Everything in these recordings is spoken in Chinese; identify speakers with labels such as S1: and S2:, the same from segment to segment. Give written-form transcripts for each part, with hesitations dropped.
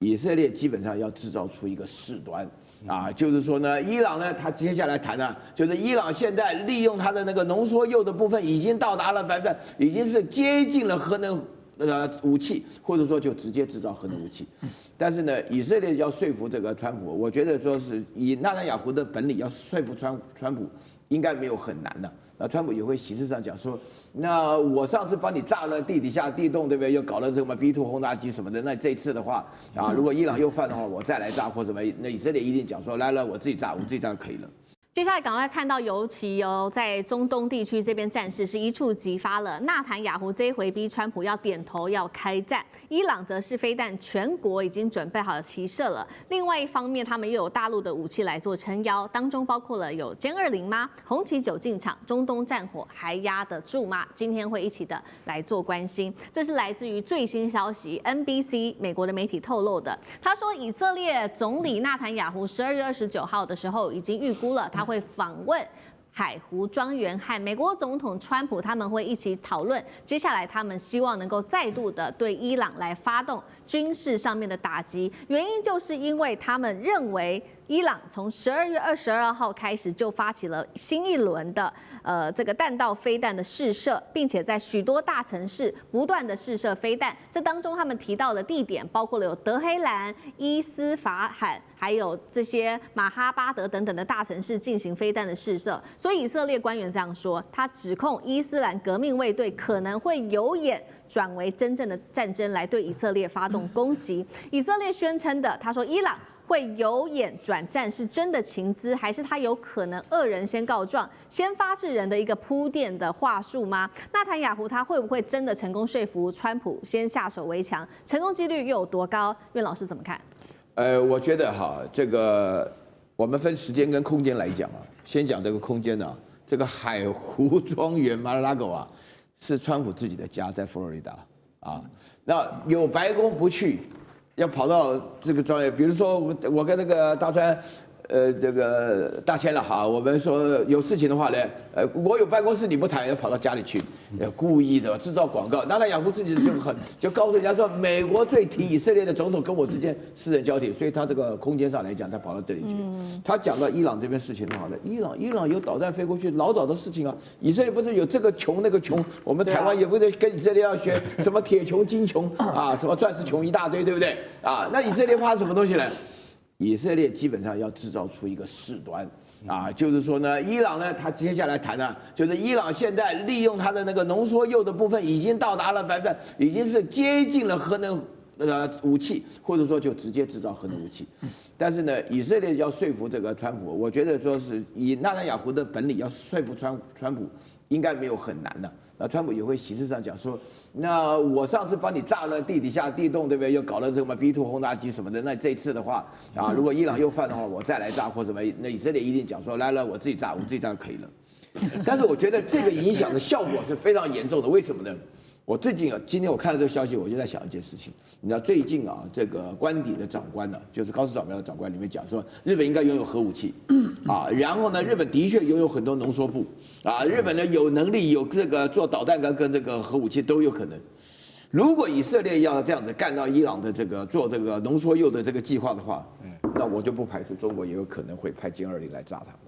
S1: 以色列基本上要制造出一个事端啊，就是说呢，伊朗呢，他接下来谈呢，就是伊朗现在利用它的那个浓缩铀的部分已经到达了已经是接近了核能武器，或者说就直接制造核能武器。但是呢，以色列要说服这个川普，我觉得说是以纳坦雅胡的本领要说服川普，应该没有很难的。那川普也会形式上讲说，那我上次帮你炸了地底下地洞，对不对？又搞了什么 B2 轰炸机什么的。那这次的话啊，如果伊朗又犯的话，我再来炸或什么，那以色列一定讲说，来，我自己炸就可以了。
S2: 接下来赶快看到，尤其在中东地区这边战事是一触即发了。纳坦雅胡这一回逼川普要点头要开战，伊朗则是飞弹全国已经准备好了齐射了。另外一方面，他们又有大陆的武器来做撑腰，当中包括了有歼20吗？红旗9进场，中东战火还压得住吗？今天会一起的来做关心。这是来自于最新消息 ，NBC 美国的媒体透露的。他说，以色列总理纳坦雅胡12月29号的时候已经预估了他会访问海湖庄园和美国总统川普，他们会一起讨论接下来他们希望能够再度的对伊朗来发动军事上面的打击，原因就是因为他们认为伊朗从12月22号开始就发起了新一轮的这个弹道飞弹的试射，并且在许多大城市不断的试射飞弹。这当中他们提到的地点包括了有德黑兰、伊斯法罕，还有这些马哈巴德等等的大城市进行飞弹的试射。所以以色列官员这样说，他指控伊斯兰革命卫队可能会有眼转为真正的战争来对以色列发动攻击。以色列宣称的，他说伊朗会由演转战是真的情资，还是他有可能恶人先告状，先发制人的一个铺垫的话术吗？纳坦雅胡他会不会真的成功说服川普先下手为强？成功几率又有多高？苑老师怎么看？
S1: 我觉得哈，这个我们分时间跟空间来讲啊，先讲这个空间啊，这个海湖庄园 Mar-a-Lago 啊，是川普自己的家，在佛罗里达啊，那有白宫不去。要跑到这个庄园，比如说我跟那个大川，这个大千了哈，我们说有事情的话呢，我有办公室你不谈，要跑到家里去，故意的制造广告。纳坦雅胡自己就告诉人家说，美国最挺以色列的总统跟我之间私人交替，所以他这个空间上来讲，他跑到这里去。他讲到伊朗这边事情的话呢，伊朗有导弹飞过去，老早的事情啊。以色列不是有这个穷那个穷，我们台湾也不是跟以色列要学什么铁穷金穷啊，什么钻石穷一大堆，对不对？啊，那以色列怕什么东西呢？以色列基本上要制造出一个事端啊，就是说呢，伊朗呢，他接下来谈呢，就是伊朗现在利用它的那个浓缩铀的部分已经到达了已经是接近了核能武器，或者说就直接制造核能武器。但是呢，以色列要说服这个川普，我觉得说是以纳坦雅胡的本领要说服川普，应该没有很难的。那川普也会形式上讲说，那我上次帮你炸了地底下地洞，对不对？又搞了什么 B2 轰炸机什么的。那这次的话啊，如果伊朗又犯的话，我再来炸或什么，那以色列一定讲说，来，我自己炸就可以了。但是我觉得这个影响的效果是非常严重的，为什么呢？我最近今天我看了这个消息，我就在想一件事情。你知道最近啊，这个官邸的长官呢，就是高市早苗的长官里面讲说，日本应该拥有核武器，啊，然后呢，日本的确拥有很多浓缩布，啊，日本呢有能力有这个做导弹跟这个核武器都有可能。如果以色列要这样子干到伊朗的这个做这个浓缩铀的这个计划的话，那我就不排除中国也有可能会派歼20来炸他们。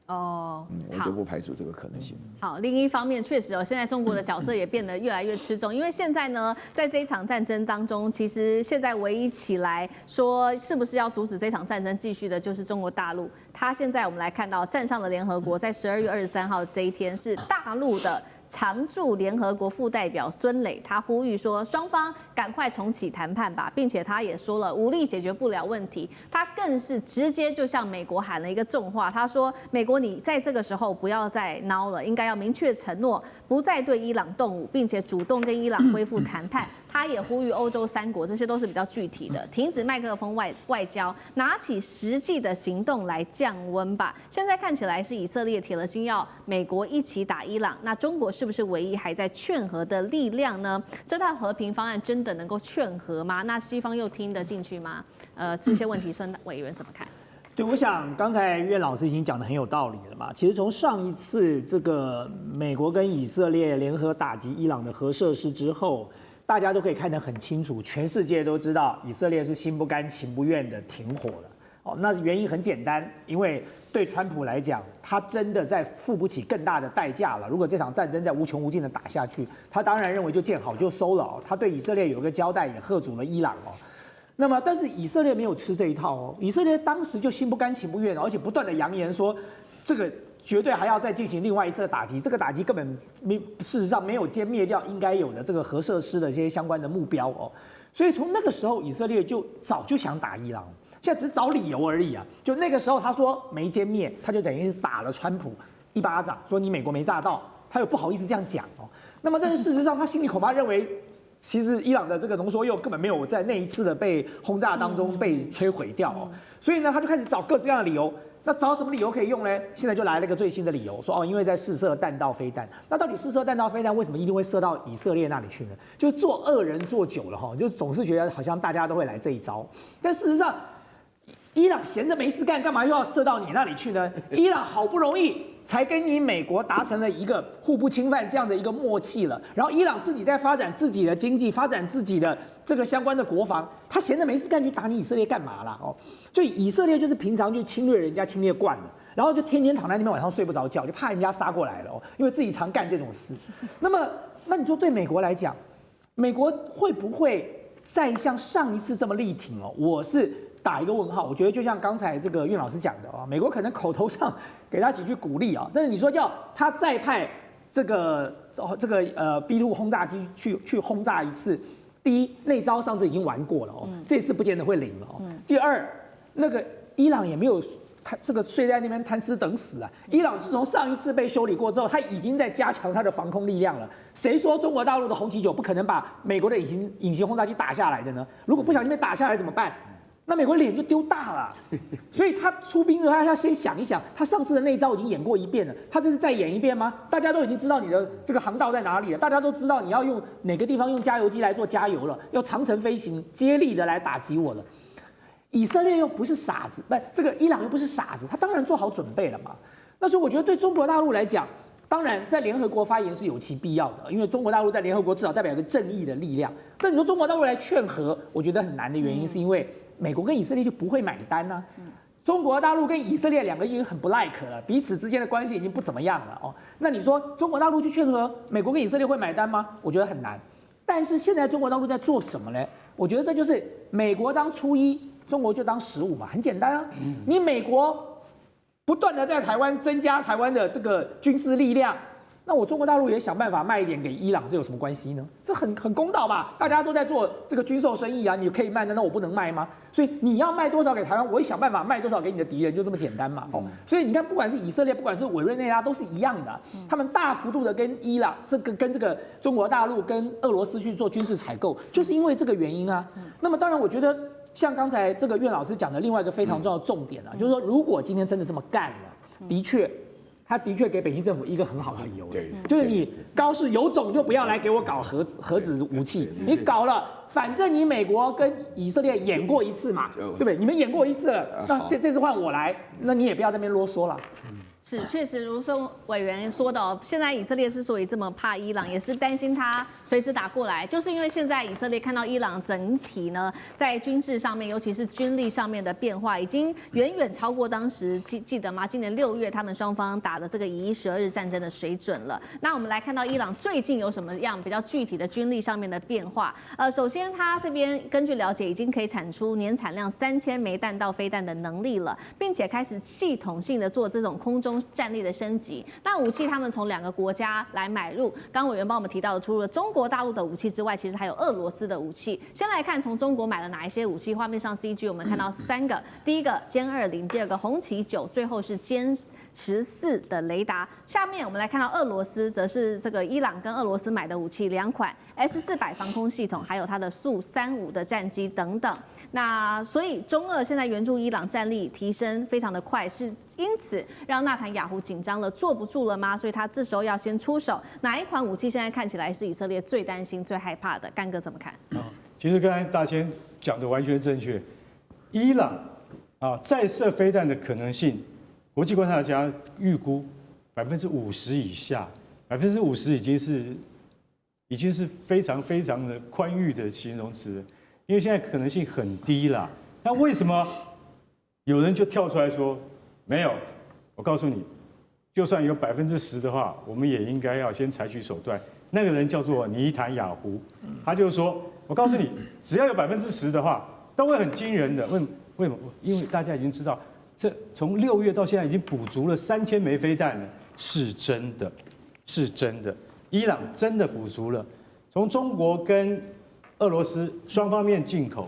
S1: 我就不排除这个可能性。
S2: 好，另一方面，确实现在中国的角色也变得越来越吃重，因为现在呢，在这一场战争当中，其实现在唯一起来说是不是要阻止这场战争继续的，就是中国大陆。他现在我们来看到站上了联合国，在12月23号这一天是大陆的常驻联合国副代表孙磊，他呼吁说双方赶快重启谈判吧，并且他也说了武力解决不了问题，他更是直接就向美国喊了一个重话，他说美国你在这个时候不要再孬了，应该要明确承诺不再对伊朗动武，并且主动跟伊朗恢复谈判。他也呼吁欧洲3国，这些都是比较具体的，停止麦克风外交，拿起实际的行动来降温吧。现在看起来是以色列铁了心要美国一起打伊朗，那中国是不是唯一还在劝和的力量呢？这套和平方案真的能够劝和吗？那西方又听得进去吗？这些问题，孙委员怎么看？
S3: 对，我想刚才苑老师已经讲得很有道理了嘛。其实从上一次这个美国跟以色列联合打击伊朗的核设施之后，大家都可以看得很清楚，全世界都知道以色列是心不甘情不愿的停火了。哦，那原因很简单，因为对川普来讲，他真的在付不起更大的代价了。如果这场战争在无穷无尽的打下去，他当然认为就见好就收了哦。他对以色列有个交代，也吓阻了伊朗哦。那么，但是以色列没有吃这一套哦，以色列当时就心不甘情不愿，而且不断的扬言说，这个绝对还要再进行另外一次的打击，这个打击根本事实上没有歼灭掉应该有的这个核设施的这些相关的目标哦。所以从那个时候，以色列就早就想打伊朗。现在只是找理由而已啊！就那个时候，他说没歼灭，他就等于是打了川普一巴掌，说你美国没炸到，他又不好意思这样讲哦。那么，但是事实上，他心里恐怕认为，其实伊朗的这个浓缩铀根本没有在那一次的被轰炸当中被摧毁掉哦。所以呢，他就开始找各式各样的理由。那找什么理由可以用呢？现在就来了一个最新的理由，说哦，因为在试射弹道飞弹。那到底试射弹道飞弹为什么一定会射到以色列那里去呢？就做恶人做久了哈，就总是觉得好像大家都会来这一招，但事实上。伊朗闲着没事干，干嘛又要射到你那里去呢？伊朗好不容易才跟你美国达成了一个互不侵犯这样的一个默契了，然后伊朗自己在发展自己的经济，发展自己的这个相关的国防，他闲着没事干去打你以色列干嘛啦？哦，就以色列就是平常就侵略人家侵略惯了，然后就天天躺在那边晚上睡不着觉，就怕人家杀过来了哦，因为自己常干这种事。那你说对美国来讲，美国会不会再像上一次这么力挺哦？我是打一个问号。我觉得就像刚才这个苑老师讲的啊，美国可能口头上给他几句鼓励啊，但是你说叫他再派这个B-2轰炸机去轰炸一次，第一那招上次已经玩过了哦，这次不见得会灵了哦。第二，那个伊朗也没有。他这个睡在那边贪吃等死啊！伊朗自从上一次被修理过之后，他已经在加强他的防空力量了。谁说中国大陆的红旗9不可能把美国的隐形轰炸机打下来的呢？如果不小心被打下来怎么办？那美国脸就丢大了。所以他出兵的话，他要先想一想，他上次的那一招已经演过一遍了，他这是再演一遍吗？大家都已经知道你的这个航道在哪里了，大家都知道你要用哪个地方用加油机来做加油了，要长程飞行接力的来打击我了。以色列又不是傻子，不，这个伊朗又不是傻子，他当然做好准备了嘛。那所以我觉得对中国大陆来讲，当然在联合国发言是有其必要的，因为中国大陆在联合国至少代表一个正义的力量。但你说中国大陆来劝和，我觉得很难的原因是因为美国跟以色列就不会买单啊。中国大陆跟以色列两个已经很不 like 了，彼此之间的关系已经不怎么样了哦。那你说中国大陆去劝和，美国跟以色列会买单吗？我觉得很难。但是现在中国大陆在做什么呢？我觉得这就是美国当初一。中国就当15嘛，很简单啊。你美国不断的在台湾增加台湾的这个军事力量，那我中国大陆也想办法卖一点给伊朗，这有什么关系呢？这很公道吧？大家都在做这个军售生意啊，你可以卖，难道我不能卖吗？所以你要卖多少给台湾，我也想办法卖多少给你的敌人，就这么简单嘛。哦，所以你看，不管是以色列，不管是委内瑞拉，都是一样的，他们大幅度的跟伊朗跟这个中国大陆跟俄罗斯去做军事采购，就是因为这个原因啊。那么当然，我觉得。像刚才这个苑老师讲的另外一个非常重要的重点啊，就是说，如果今天真的这么干了，的确，他的确给北京政府一个很好的理由，就是你高市有种就不要来给我搞核子武器，你搞了，反正你美国跟以色列演过一次嘛，对不对？你们演过一次了，那这次换我来，那你也不要在那边啰嗦了。
S2: 是，确实如孙委员说的哦，现在以色列之所以这么怕伊朗，也是担心他随时打过来，就是因为现在以色列看到伊朗整体呢在军事上面，尤其是军力上面的变化，已经远远超过当时记得吗？今年6月他们双方打的这个以12日战争的水准了。那我们来看到伊朗最近有什么样比较具体的军力上面的变化？首先他这边根据了解，已经可以产出年产量3000枚弹道飞弹的能力了，并且开始系统性的做这种空中战力的升级。那武器他们从2个国家来买入，刚委员帮我们提到的，除了中国大陆的武器之外，其实还有俄罗斯的武器。先来看从中国买了哪一些武器，画面上 CG 我们看到3个，第一个歼20，第二个红旗9，最后是歼14的雷达。下面我们来看到俄罗斯，则是这个伊朗跟俄罗斯买的武器2款 S400防空系统，还有它的苏35的战机等等。那所以中俄现在援助伊朗战力提升非常的快，是因此让纳坦雅胡紧张了，坐不住了吗？所以他这时候要先出手。哪一款武器现在看起来是以色列最担心、最害怕的？干哥怎么看？
S4: 其实刚才大千讲的完全正确。伊朗再射飞弹的可能性，国际观察家预估50%以下，50%已经是已经是非常非常的宽裕的形容词，因为现在可能性很低啦。那为什么有人就跳出来说没有？我告诉你，就算有10%的话，我们也应该要先采取手段。那个人叫做尼坦雅胡，他就说，我告诉你，只要有10%的话，都会很惊人的。为什么？因为大家已经知道，这从6月到现在已经补足了3000枚飞弹了，是真的，是真的。伊朗真的补足了，从中国跟俄罗斯双方面进口，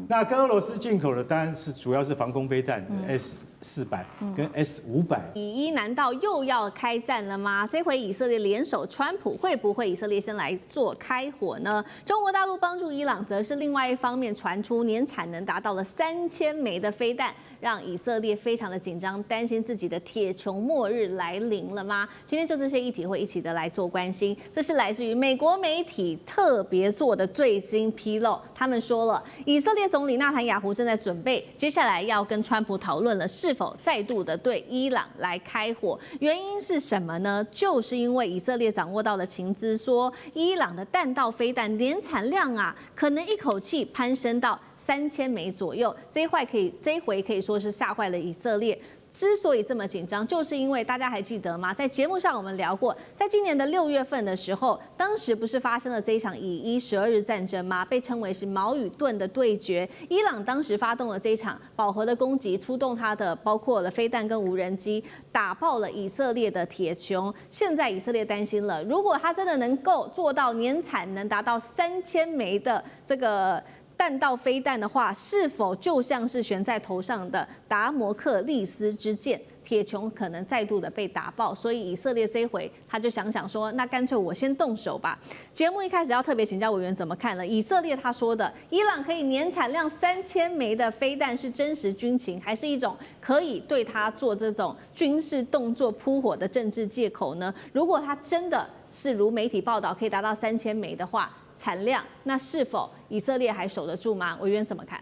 S4: 那跟俄罗斯进口的当然是主要是防空飞弹S-400跟 S-500。
S2: 以伊难道又要开战了吗？这回以色列联手川普，会不会以色列先来做开火呢？中国大陆帮助伊朗，则是另外一方面传出年产能达到了3000枚的飞弹，让以色列非常的紧张，担心自己的铁穹末日来临了吗？今天就这些议题会一起的来做关心。这是来自于美国媒体特别做的最新披露，他们说了，以色列总理纳坦雅胡正在准备，接下来要跟川普讨论了是否再度的对伊朗来开火。原因是什么呢？就是因为以色列掌握到的情资说，伊朗的弹道飞弹年产量啊，可能一口气攀升到3000枚左右。这一回可以说是吓坏了以色列。之所以这么紧张，就是因为大家还记得吗？在节目上我们聊过，在今年的6月份的时候，当时不是发生了这一场以伊12日战争吗？被称为是矛与盾的对决。伊朗当时发动了这一场饱和的攻击，出动它的包括了飞弹跟无人机，打爆了以色列的铁穹。现在以色列担心了，如果它真的能够做到年产能达到3000枚的这个弹道飞弹的话，是否就像是悬在头上的达摩克利斯之剑，铁穹可能再度的被打爆？所以以色列这一回他就想说，那干脆我先动手吧。节目一开始要特别请教委员怎么看了？以色列他说的，伊朗可以年产量3000枚的飞弹是真实军情，还是一种可以对他做这种军事动作扑火的政治借口呢？如果他真的是如媒体报道可以达到3000枚的话，产量，那是否以色列还守得住吗？委员怎么看？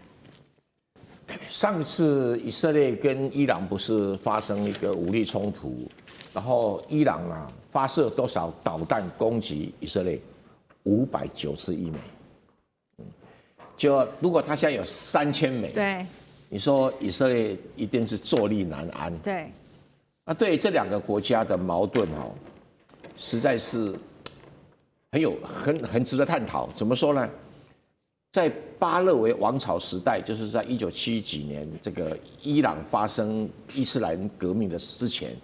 S5: 上次以色列跟伊朗不是发生一个武力冲突，然后伊朗啊发射多少导弹攻击以色列？591枚。就如果他现在有3000枚，
S2: 对，
S5: 你说以色列一定是坐立难安。
S2: 对，
S5: 那对于这2个国家的矛盾哦，实在是很值得探讨。怎么说呢？在巴勒维王朝时代，就是在1970几年，这个伊朗发生伊斯兰革命的之前，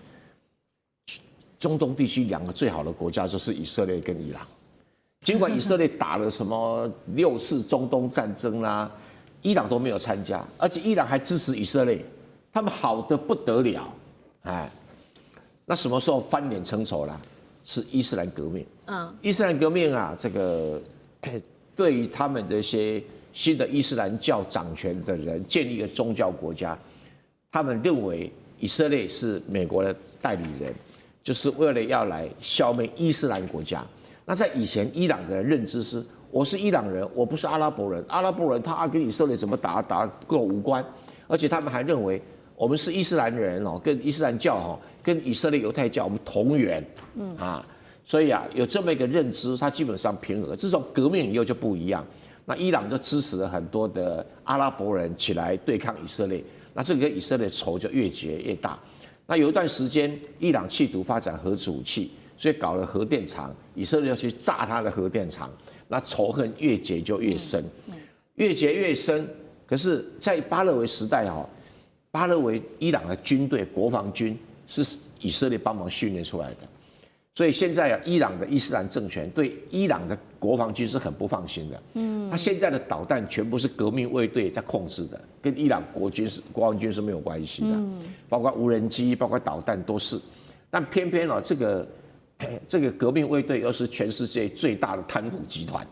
S5: 中东地区2个最好的国家就是以色列跟伊朗。尽管以色列打了什么6次中东战争啦，伊朗都没有参加，而且伊朗还支持以色列，他们好得不得了，哎，那什么时候翻脸成仇啦？是伊斯兰革命。伊斯兰革命啊，这个对于他们这些新的伊斯兰教掌权的人建立一个宗教国家，他们认为以色列是美国的代理人，就是为了要来消灭伊斯兰国家。那在以前，伊朗的认知是，我是伊朗人，我不是阿拉伯人。阿拉伯人他跟以色列怎么打跟我无关，而且他们还认为我们是伊斯兰人哦，跟伊斯兰教哈，跟以色列犹太教我们同源，所以啊，有这么一个认知，它基本上平和。自从革命以后就不一样，那伊朗就支持了很多的阿拉伯人起来对抗以色列，那这个跟以色列仇就越结越大。那有一段时间，伊朗企图发展核子武器，所以搞了核电厂，以色列要去炸它的核电厂，那仇恨越结就越深，越结越深。可是，在巴勒维时代哈，巴勒维伊朗的军队国防军是以色列帮忙训练出来的。所以现在啊，伊朗的伊斯兰政权对伊朗的国防军是很不放心的。他现在的导弹全部是革命卫队在控制的，跟伊朗国防军是没有关系的。包括无人机，包括导弹都是。但偏偏啊，这个革命卫队又是全世界最大的贪腐集团。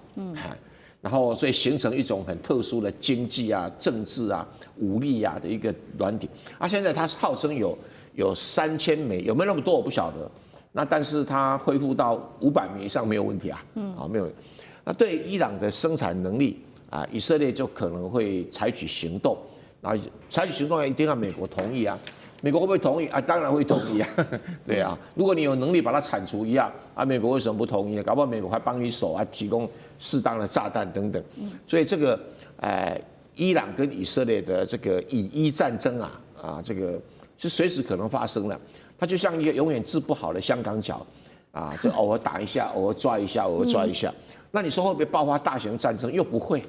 S5: 然后所以形成一种很特殊的经济啊、政治啊、武力啊的一个软体。现在它号称有3000枚，有没有那么多我不晓得。那但是它恢复到500枚以上没有问题啊，没有。那对伊朗的生产能力啊，以色列就可能会采取行动，然后采取行动一定要美国同意啊。美国会不会同意啊？当然会同意啊，对啊。如果你有能力把它铲除一样啊，美国为什么不同意呢？搞不好美国还帮你守啊，提供适当的炸弹等等。所以这个伊朗跟以色列的这个以伊战争啊，这个是随时可能发生的。它就像一个永远治不好的香港脚啊，就偶尔打一下，偶尔抓一下，偶尔抓一下。那你说会不会爆发大型战争？又不会。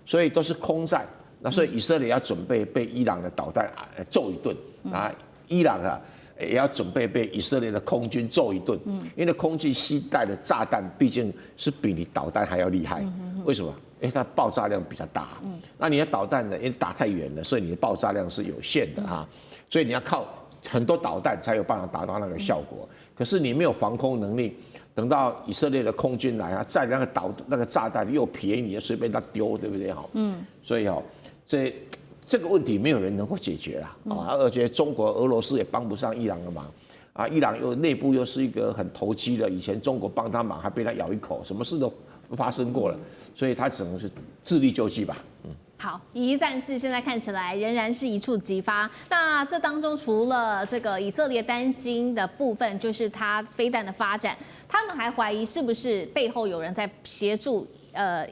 S5: 所以都是空战。那所以以色列要准备被伊朗的导弹揍一顿啊，伊朗也要准备被以色列的空军揍一顿，因为空军携带的炸弹毕竟是比你导弹还要厉害。为什么？因为它爆炸量比较大。那你的导弹呢，因为打太远了，所以你的爆炸量是有限的哈，所以你要靠很多导弹才有办法达到那个效果。可是你没有防空能力，等到以色列的空军来啊，在那个炸弹又便宜，随便他丢，对不对哈？所以这个问题没有人能够解决啦啊！而且中国、俄罗斯也帮不上伊朗的忙啊！伊朗内部又是一个很投机的，以前中国帮他忙还被他咬一口，什么事都发生过了，所以他只能是自力救济吧。
S2: 好，以伊战事现在看起来仍然是一触即发。那这当中除了这个以色列担心的部分，就是它飞弹的发展，他们还怀疑是不是背后有人在协助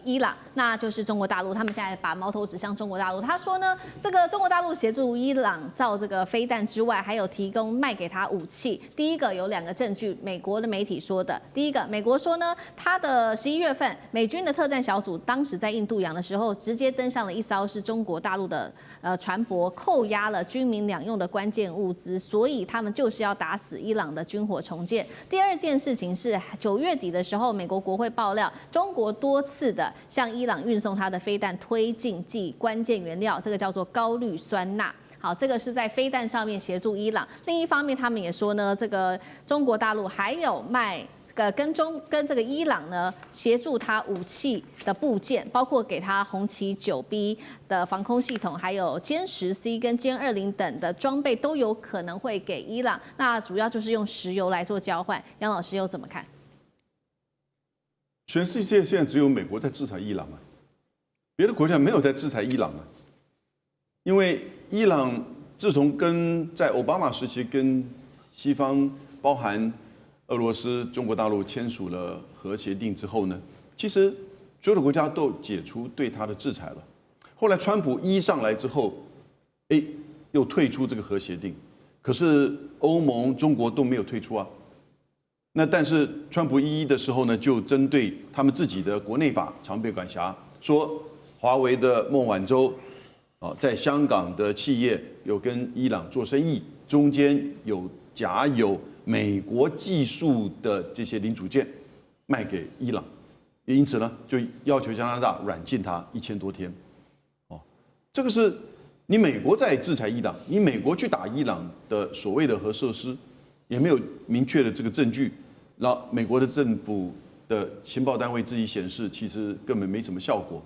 S2: 伊朗，那就是中国大陆。他们现在把矛头指向中国大陆。他说呢，这个中国大陆协助伊朗造这个飞弹之外，还有提供卖给他武器。第一个有2个证据，美国的媒体说的。第一个，美国说呢，他的11月份，美军的特战小组当时在印度洋的时候，直接登上了一艘是中国大陆的船舶，扣押了军民两用的关键物资，所以他们就是要打死伊朗的军火重建。第二件事情是9月底的时候，美国国会爆料，中国多次的向伊朗运送它的飞弹推进剂关键原料，这个叫做高氯酸钠。好，这个是在飞弹上面协助伊朗。另一方面，他们也说呢，这个中国大陆还有卖跟这个伊朗呢协助他武器的部件，包括给他红旗9B 的防空系统，还有歼10C 跟歼20等的装备都有可能会给伊朗。那主要就是用石油来做交换。杨老师又怎么看？
S6: 全世界现在只有美国在制裁伊朗啊，别的国家没有在制裁伊朗啊。因为伊朗自从在奥巴马时期跟西方，包含俄罗斯、中国大陆签署了核协定之后呢，其实所有的国家都解除对它的制裁了。后来川普一上来之后，又退出这个核协定，可是欧盟、中国都没有退出啊。那但是川普一的时候呢，就针对他们自己的国内法常备管辖，说华为的孟晚舟在香港的企业有跟伊朗做生意，中间有夹有美国技术的这些零组件卖给伊朗，也因此呢，就要求加拿大软禁他1000多天。这个是你美国在制裁伊朗，你美国去打伊朗的所谓的核设施，也没有明确的这个证据，然后美国的政府的情报单位自己显示，其实根本没什么效果。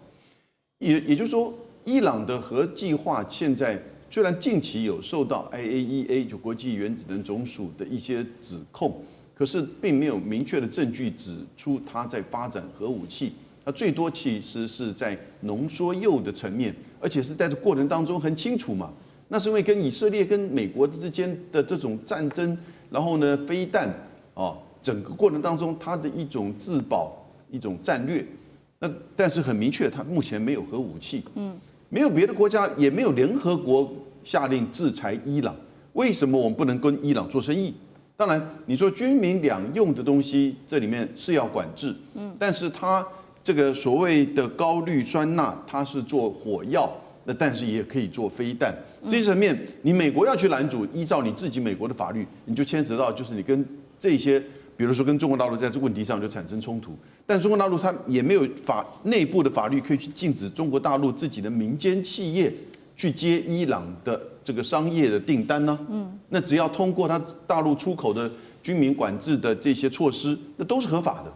S6: 也就是说，伊朗的核计划现在虽然近期有受到 IAEA 就国际原子能总署的一些指控，可是并没有明确的证据指出它在发展核武器。它最多其实是在浓缩铀的层面，而且是在这过程当中很清楚嘛。那是因为跟以色列跟美国之间的这种战争，然后呢飞弹整个过程当中它的一种自保一种战略。那但是很明确，它目前没有核武器，没有别的国家，也没有联合国下令制裁伊朗。为什么我们不能跟伊朗做生意？当然，你说军民两用的东西，这里面是要管制，但是它这个所谓的高氯酸钠，它是做火药，那但是也可以做飞弹。这些层面，你美国要去拦阻，依照你自己美国的法律，你就牵扯到就是你跟这些，比如说跟中国大陆在这个问题上就产生冲突。但中国大陆它也没有内部的法律可以去禁止中国大陆自己的民间企业去接伊朗的这个商业的订单呢？那只要通过它大陆出口的军民管制的这些措施，那都是合法的。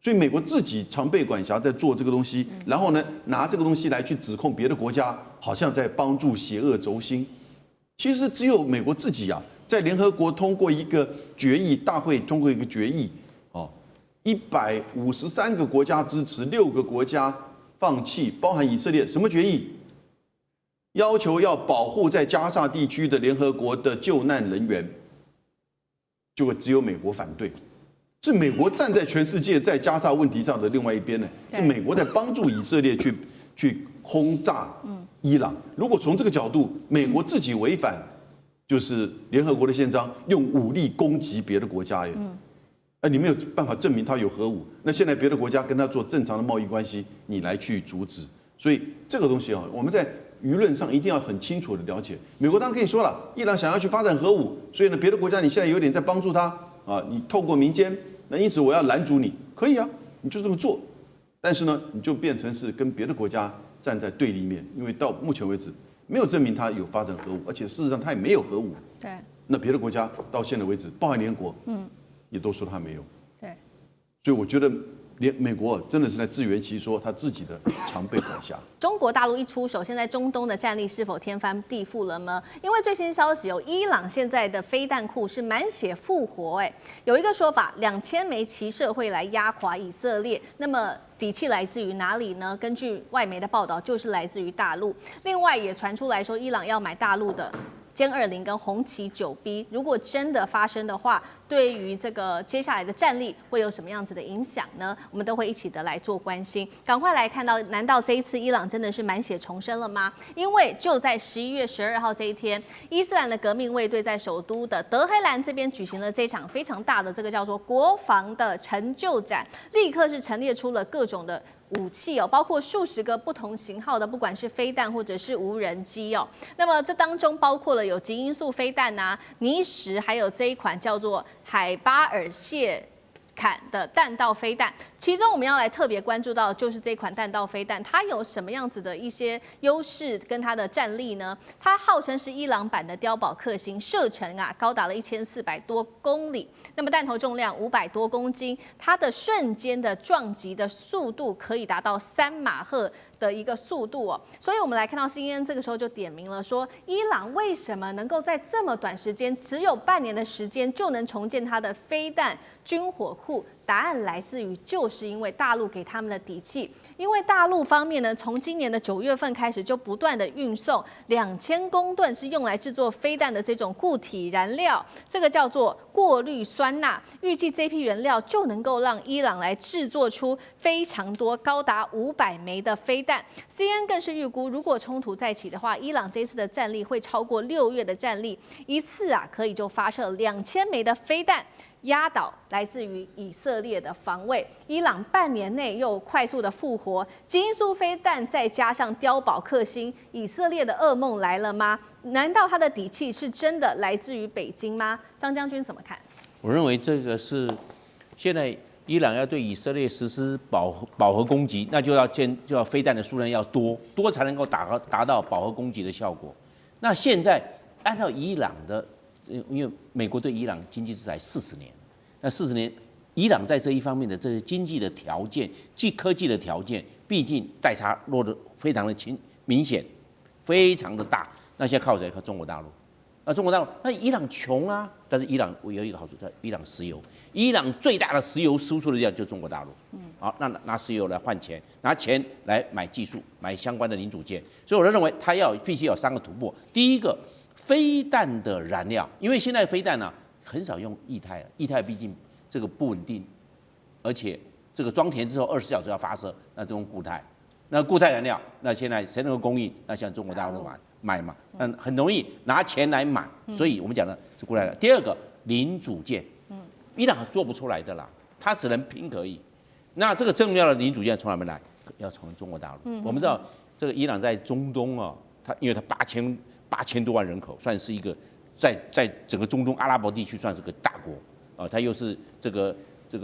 S6: 所以美国自己常备管辖在做这个东西，然后呢拿这个东西来去指控别的国家，好像在帮助邪恶轴心。其实只有美国自己啊，在联合国通过一个决议，大会通过一个决议，153个国家支持，6个国家放弃，包含以色列。什么决议？要求要保护在加沙地区的联合国的救难人员，结果只有美国反对。是美国站在全世界在加沙问题上的另外一边呢，是美国在帮助以色列去轰炸伊朗。如果从这个角度，美国自己违反就是联合国的宪章，用武力攻击别的国家耶，你没有办法证明他有核武，那现在别的国家跟他做正常的贸易关系，你来去阻止，所以这个东西啊，我们在舆论上一定要很清楚的了解。美国当然可以说了，伊朗想要去发展核武，所以呢，别的国家你现在有点在帮助他啊，你透过民间。那因此我要拦阻你，可以啊，你就这么做，但是呢，你就变成是跟别的国家站在对立面，因为到目前为止没有证明他有发展核武，而且事实上他也没有核武。
S2: 对。
S6: 那别的国家到现在为止，包含联合国，也都说他没有。
S2: 对。
S6: 所以我觉得美国真的是在自圆其说，他自己的常备管辖。
S2: 中国大陆一出手，现在中东的战力是否天翻地覆了呢？因为最新消息有伊朗现在的飞弹库是满血复活，有一个说法，2000枚骑射会来压垮以色列。那么底气来自于哪里呢？根据外媒的报道，就是来自于大陆。另外也传出来说，伊朗要买大陆的歼20跟红旗9B，如果真的发生的话，对于这个接下来的战力会有什么样子的影响呢？我们都会一起的来做关心。赶快来看到，难道这一次伊朗真的是满血重生了吗？因为就在11月12号这一天，伊斯兰的革命卫队在首都的德黑兰这边举行了这场非常大的这个叫做国防的成就展，立刻是陈列出了各种的武器哦，包括数十个不同型号的，不管是飞弹或者是无人机哦。那么这当中包括了有极音速飞弹啊、泥石，还有这一款叫做海巴尔谢坎的弹道飞弹，其中我们要来特别关注到的就是这款弹道飞弹，它有什么样子的一些优势跟它的战力呢？它号称是伊朗版的碉堡克星，射程啊高达了1400多公里，那么弹头重量500多公斤，它的瞬间的撞击的速度可以达到3马赫的一个速度哦，所以我们来看到 CNN 这个时候就点名了说，伊朗为什么能够在这么短时间，只有半年的时间就能重建它的飞弹军火库？答案来自于，就是因为大陆给他们的底气。因为大陆方面呢，从今年的9月份开始，就不断的运送2000公吨是用来制作飞弹的这种固体燃料，这个叫做过氯酸钠。预计这批原料就能够让伊朗来制作出非常多，高达500枚的飞弹。CNN 更是预估，如果冲突再起的话，伊朗这次的战力会超过6月的战力，一次啊可以就发射2000枚的飞弹，压倒来自于以色列的防卫。伊朗半年内又快速的复活，极音速飞弹再加上碉堡克星，以色列的噩梦来了吗？难道他的底气是真的来自于北京吗？张将军怎么看？
S5: 我认为这个是现在伊朗要对以色列实施饱和攻击，那就要飞弹的数量要多才能够达到饱和攻击的效果。那现在按照伊朗的，因为美国对伊朗经济制裁40年，那40年，伊朗在这一方面的这些经济的条件、科技的条件，毕竟代差落得非常的明显，非常的大。那现在靠谁？靠中国大陆。那中国大陆，那伊朗穷啊，但是伊朗有一个好处，叫伊朗石油。伊朗最大的石油输出的地方就是中国大陆。好，那拿石油来换钱，拿钱来买技术，买相关的零组件。所以我认为它必须有3个突破。第一个，飞弹的燃料，因为现在飞弹呢很少用液态了，液态毕竟这个不稳定，而且这个装填之后24小时要发射，那都用固态。那固态燃料，那现在谁能够供应？那像中国大陆买嘛，很容易拿钱来买，所以我们讲的是固态的。第二个，零组件，伊朗做不出来的啦，它只能拼可以。那这个重要的零组件从哪边来？要从中国大陆。我们知道这个伊朗在中东啊，因为它8000多万人口，算是一个在整个中东阿拉伯地区算是个大国啊，它又是这个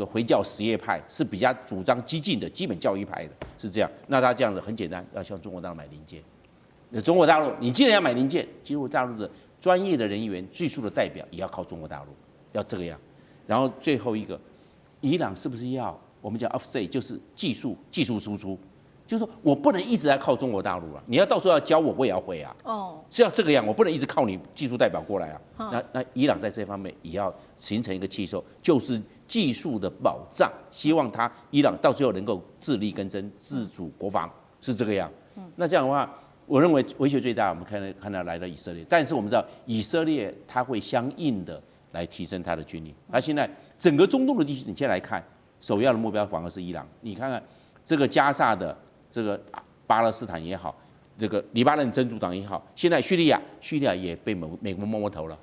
S5: 回教什叶派，是比较主张激进的基本教义派的，是这样。那他这样子很简单，要向中国大陆买零件。那中国大陆，你既然要买零件，中国大陆的专业的人员、技术的代表也要靠中国大陆，要这个样。然后最后一个，伊朗是不是要我们讲 offset， 就是技术输出？就是说我不能一直在靠中国大陆啊，你要到时候要教我，我也要会啊。是要这个样，我不能一直靠你技术代表过来啊。那伊朗在这方面也要形成一个气候，就是技术的保障，希望伊朗到最后能够自力更生、自主国防，是这个样。那这样的话，我认为威胁最大，我们看到来到以色列，但是我们知道以色列它会相应的来提升它的军力。它现在整个中东的地区，你现在来看，首要的目标反而是伊朗。你看看这个加萨的这个巴勒斯坦也好，这个黎巴嫩真主党也好，现在叙利亚也被美国摸头了。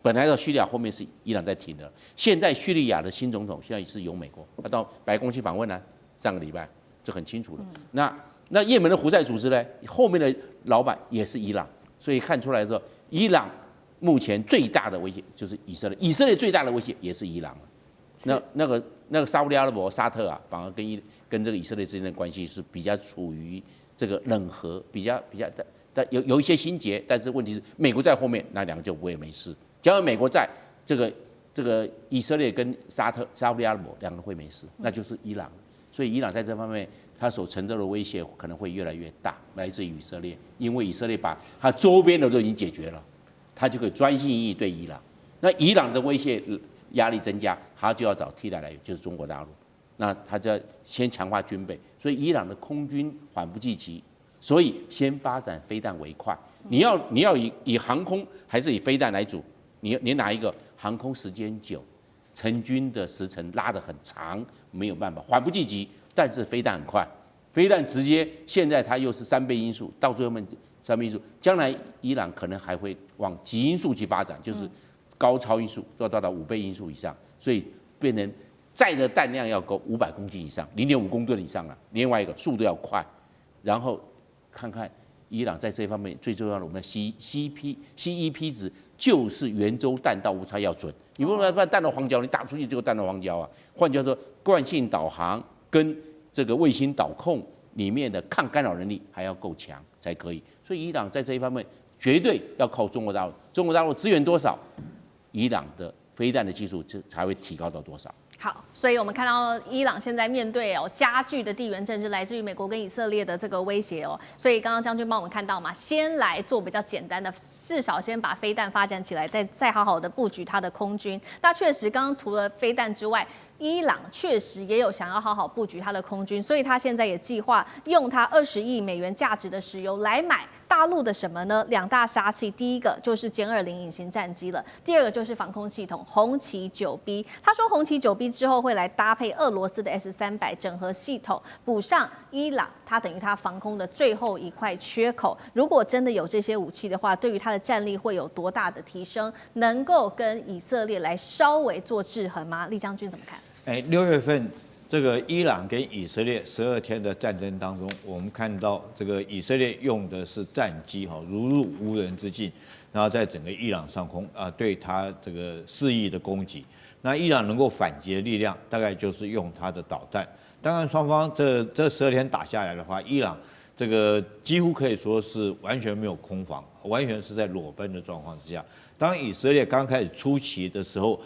S5: 本来的叙利亚后面是伊朗在挺的，现在叙利亚的新总统现在是由美国，他到白宫去访问呢，上个礼拜这很清楚了。那也门的胡塞组织呢，后面的老板也是伊朗，所以看出来说，伊朗目前最大的威胁就是以色列，以色列最大的威胁也是伊朗。那个沙烏地阿拉伯沙特啊，反而跟这个以色列之间的关系是比较处于这个冷和，比较但有一些心结，但是问题是美国在后面，那两个就不会没事。只要美国在这个以色列跟沙烏地阿拉伯两个会没事，那就是伊朗。所以伊朗在这方面，它所承受的威胁可能会越来越大，来自于以色列，因为以色列把它周边的都已经解决了，它就可以专心一意对伊朗。那伊朗的威胁压力增加，它就要找替代来源，就是中国大陆。那它就要先强化军备，所以伊朗的空军缓不济急，所以先发展飞弹为快。你要以航空还是以飞弹来主？你哪一个？航空时间久，成军的时程拉得很长，没有办法，缓不济急。但是飞弹很快，飞弹直接现在它又是3倍音速，到最后面3倍音速，将来伊朗可能还会往极音速去发展，就是高超音速要到达5倍音速以上，所以变成载的弹量要够500公斤以上，0.5公吨以上了。另外一个速度要快，然后看看伊朗在这方面最重要的，我们的 CEP 值就是圆周弹道误差要准。你不能把弹道黄胶，你打出去只有弹道黄胶啊。换句话说，惯性导航跟这个卫星导控里面的抗干扰能力还要够强才可以。所以伊朗在这一方面绝对要靠中国大陆，中国大陆支援多少，伊朗的飞弹的技术才会提高到多少。
S2: 好，所以我们看到伊朗现在面对加剧的地缘政治，来自于美国跟以色列的这个威胁哦。所以刚刚将军帮我们看到嘛，先来做比较简单的，至少先把飞弹发展起来，再好好的布局它的空军。那确实，刚刚除了飞弹之外，伊朗确实也有想要好好布局它的空军，所以他现在也计划用它20亿美元价值的石油来买大陆的什么呢？2大杀器，第一个就是歼20隐形战机了，第二个就是防空系统红旗 9B。他说红旗 9B 之后会来搭配俄罗斯的 S300整合系统，补上伊朗，它等于它防空的最后一块缺口。如果真的有这些武器的话，对于它的战力会有多大的提升？能够跟以色列来稍微做制衡吗？厉将军怎么看
S7: ？6月份这个伊朗跟以色列12天的战争当中，我们看到这个以色列用的是战机如入无人之境，然后在整个伊朗上空对它这个肆意的攻击。那伊朗能够反击的力量，大概就是用它的导弹。当然，双方这12天打下来的话，伊朗这个几乎可以说是完全没有空防，完全是在裸奔的状况之下。当以色列刚开始初期的时候，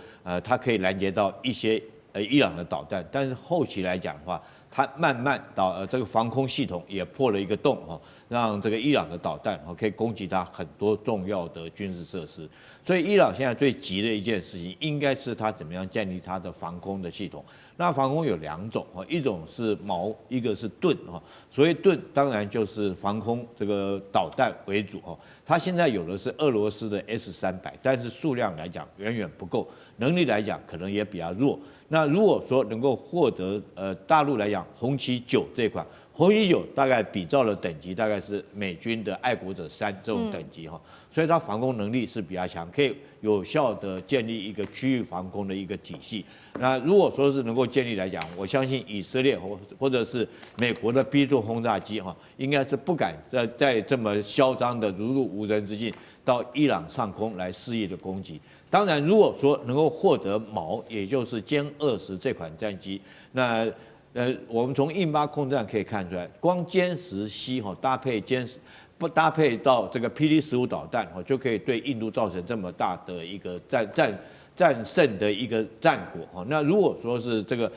S7: 它可以拦截到一些伊朗的导弹，但是后期来讲的话，它慢慢这个防空系统也破了一个洞让这个伊朗的导弹可以攻击它很多重要的军事设施。所以伊朗现在最急的一件事情，应该是它怎么样建立它的防空的系统。那防空有2种一种是矛，一个是盾所谓盾，当然就是防空这个导弹为主它现在有的是俄罗斯的 S300，但是数量来讲远远不够，能力来讲可能也比较弱。那如果说能够获得大陆来讲红旗9这款，红旗9大概比照的等级大概是美军的爱国者3这种等级所以它防空能力是比较强，可以有效的建立一个区域防空的一个体系。那如果说是能够建立来讲，我相信以色列或者是美国的 B2 轰炸机应该是不敢在这么嚣张的如入无人之境到伊朗上空来肆意的攻击。当然，如果说能够获得矛，也就是歼20这款战机，那我们从印巴空战可以看出来，光歼10C不搭配到这个 PD-15导弹就可以对印度造成这么大的一个战胜的一个战果那如果说是这个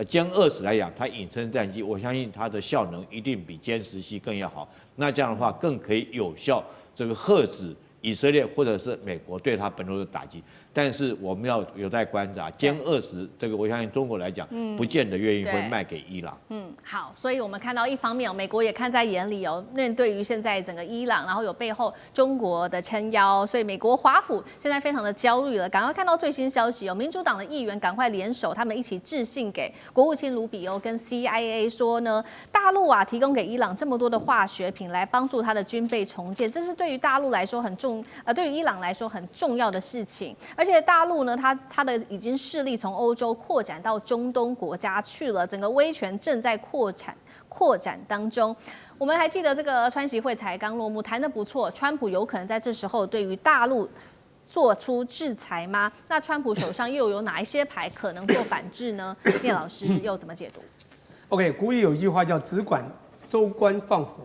S7: 歼20来讲，它隐身战机，我相信它的效能一定比歼10C更要好。那这样的话，更可以有效这个遏制以色列或者是美国对它本土的打击，但是我们要有待观察。歼20这个，我相信中国来讲，不见得愿意会卖给伊朗。
S2: 好，所以我们看到一方面，美国也看在眼里哦。面对于现在整个伊朗，然后有背后中国的撑腰，所以美国华府现在非常的焦虑了。赶快看到最新消息哦，民主党的议员赶快联手，他们一起致信给国务卿卢比欧跟 CIA 说呢，大陆啊提供给伊朗这么多的化学品来帮助他的军备重建，这是对于大陆来说对于伊朗来说很重要的事情。而且大陆呢，它的已经势力从欧洲扩展到中东国家去了，整个威权正在扩展当中。我们还记得这个川习会才刚落幕，谈得不错，川普有可能在这时候对于大陆做出制裁吗？那川普手上又有哪一些牌可能做反制呢？聂老师又怎么解读
S8: ？OK， 古语有一句话叫"只管州官放火，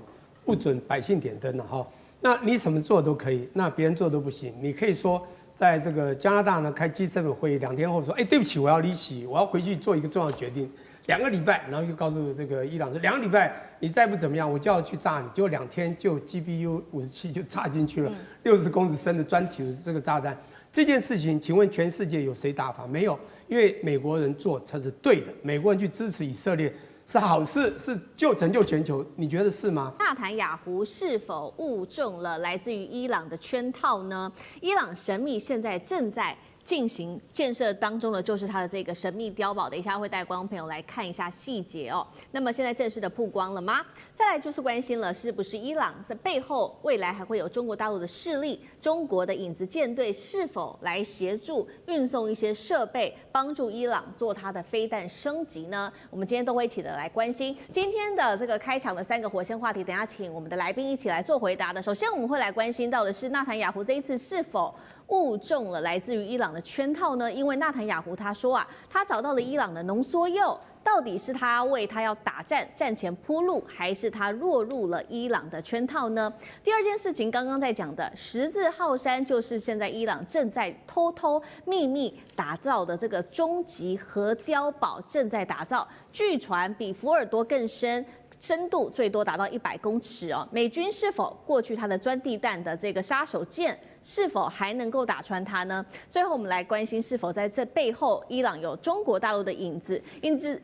S8: 不准百姓点灯"哈。那你什么做都可以，那别人做都不行。你可以说，在这个加拿大呢开 G7 会议2天后说，对不起，我要离席，我要回去做一个重要决定，2个礼拜，然后就告诉这个伊朗说，2个礼拜你再不怎么样，我就要去炸你。结果2天就 GBU-57就炸进去了，60公尺深的专体的这个炸弹。这件事情，请问全世界有谁打法？没有，因为美国人做才是对的，美国人去支持以色列。是好事，是拯救全球，你觉得是吗？
S2: 纳坦雅胡是否误中了来自于伊朗的圈套呢？伊朗神秘现在正在进行建设当中的就是它的这个神秘碉堡，等一下会带观众朋友来看一下细节哦。那么现在正式的曝光了吗？再来就是关心了，是不是伊朗在背后未来还会有中国大陆的势力？中国的影子舰队是否来协助运送一些设备，帮助伊朗做它的飞弹升级呢？我们今天都会一起的来关心今天的这个开场的3个火线话题。等一下请我们的来宾一起来做回答的。首先我们会来关心到的是纳坦雅胡这一次是否误中了来自于伊朗的圈套呢？因为纳坦雅胡他说啊，他找到了伊朗的浓缩铀，到底是他为他要打战前铺路，还是他落入了伊朗的圈套呢？第二件事情，刚刚在讲的十字号山，就是现在伊朗正在偷秘密打造的这个终极核碉堡，正在打造，据传比福尔多更深。深度最多达到100公尺哦，美军是否过去它的钻地弹的这个杀手锏是否还能够打穿它呢？最后我们来关心是否在这背后伊朗有中国大陆的影子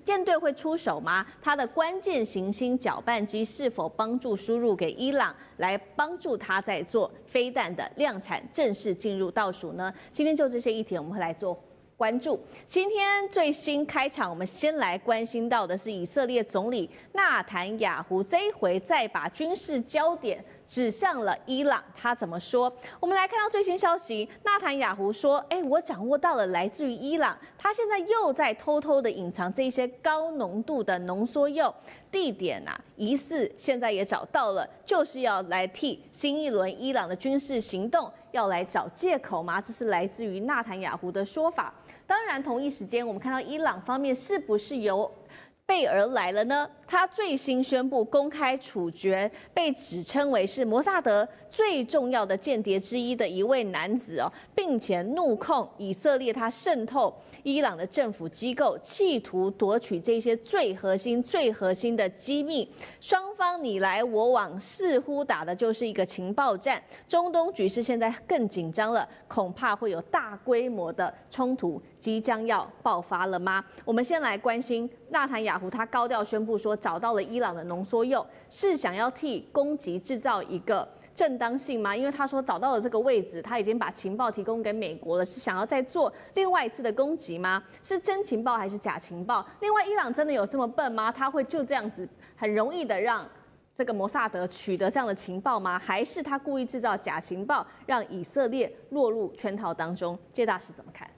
S2: 舰队会出手吗？它的关键行星搅拌机是否帮助输入给伊朗，来帮助它在做飞弹的量产正式进入倒数呢？今天就这些议题我们会来做关注。今天最新开场，我们先来关心到的是以色列总理纳坦雅胡，这一回再把军事焦点指向了伊朗，他怎么说？我们来看到最新消息，纳坦雅胡说：“我掌握到了来自于伊朗，他现在又在偷偷的隐藏这些高浓度的浓缩铀，地点啊，疑似现在也找到了，就是要来替新一轮伊朗的军事行动要来找借口吗？这是来自于纳坦雅胡的说法。当然，同一时间，我们看到伊朗方面是不是有备而来了呢？他最新宣布公开处决被指称为是摩萨德最重要的间谍之一的一位男子哦，并且怒控以色列他渗透伊朗的政府机构，企图夺取这些最核心的机密。双方你来我往，似乎打的就是一个情报战。中东局势现在更紧张了，恐怕会有大规模的冲突即将要爆发了吗？我们先来关心纳坦雅胡，他高调宣布说找到了伊朗的浓缩铀，是想要替攻击制造一个正当性吗？因为他说找到了这个位置，他已经把情报提供给美国了，是想要再做另外一次的攻击吗？是真情报还是假情报？另外，伊朗真的有这么笨吗？他会就这样子很容易的让这个摩萨德取得这样的情报吗？还是他故意制造假情报，让以色列落入圈套当中？介大使怎么看？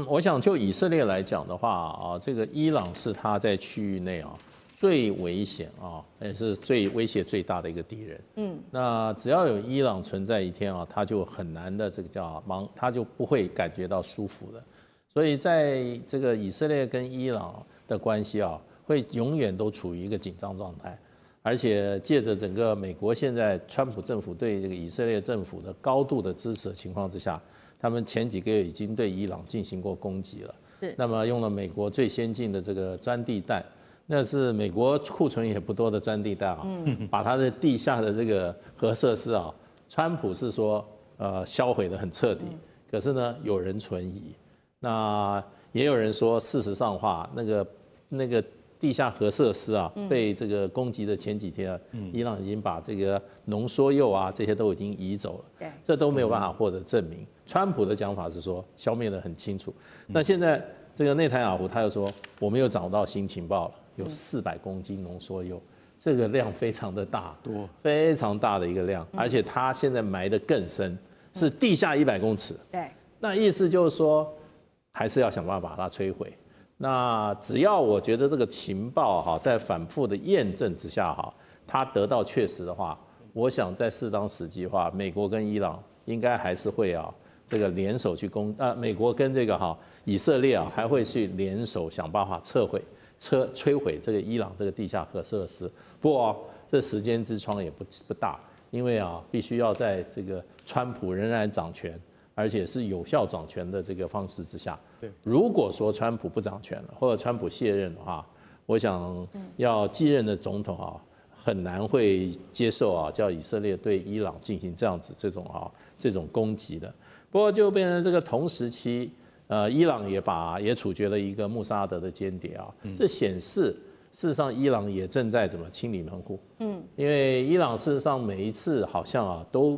S9: 我想就以色列来讲的话啊，这个伊朗是他在区域内啊最危险啊，也是最威胁最大的一个敌人。那只要有伊朗存在一天啊，他就很难的这个叫他就不会感觉到舒服的。所以在这个以色列跟伊朗的关系啊，会永远都处于一个紧张状态。而且借着整个美国现在川普政府对这个以色列政府的高度的支持的情况之下，他们前几个月已经对伊朗进行过攻击了。那么用了美国最先进的这个钻地弹，那是美国库存也不多的钻地弹啊，把它的地下的这个核设施啊，川普是说销毁的很彻底。可是呢，有人存疑，那也有人说，事实上的话，那个地下核设施啊，被这个攻击的前几天啊，伊朗已经把这个浓缩铀啊这些都已经移走了，
S2: 对，
S9: 这都没有办法获得证明。川普的讲法是说消灭得很清楚，那现在这个内塔尼亚胡他又说，我们又找到新情报了，有400公斤浓缩铀。这个量非常的大，非常大的一个量，而且它现在埋得更深，是地下100公尺。
S2: 对，
S9: 那意思就是说，还是要想办法把它摧毁。那只要我觉得这个情报哈，在反复的验证之下哈，它得到确实的话，我想在适当时机的话，美国跟伊朗应该还是会这个联手去美国跟这个以色列还会去联手想办法摧毁这个伊朗这个地下核设施。不过这时间之窗也不大，因为必须要在这个川普仍然掌权，而且是有效掌权的这个方式之下。如果说川普不掌权了，或者川普卸任的话，我想要继任的总统很难会接受叫以色列对伊朗进行这种攻击的。不过就变成这个同时期，伊朗也处决了一个穆萨德的间谍这显示事实上伊朗也正在怎么清理门户。因为伊朗事实上每一次好像都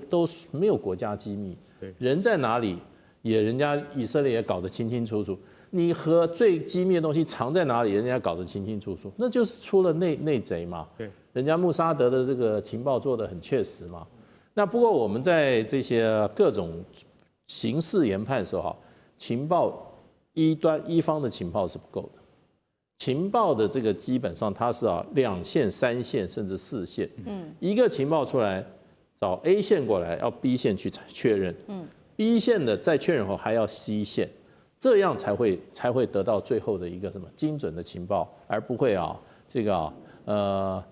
S9: 没有国家机密，人在哪里人家以色列也搞得清清楚楚。你和最机密的东西藏在哪里，人家搞得清清楚楚，那就是出了内贼嘛。对，人家穆萨德的这个情报做得很确实嘛。那不过我们在这些各种刑事研判的时候情报一方的情报是不够的，情报的这个基本上它是2线、3线甚至4线。一个情报出来，找 A 线过来，要 B 线去确认。B 线的再确认后还要 C 线，这样才会得到最后的一个什么精准的情报，而不会这个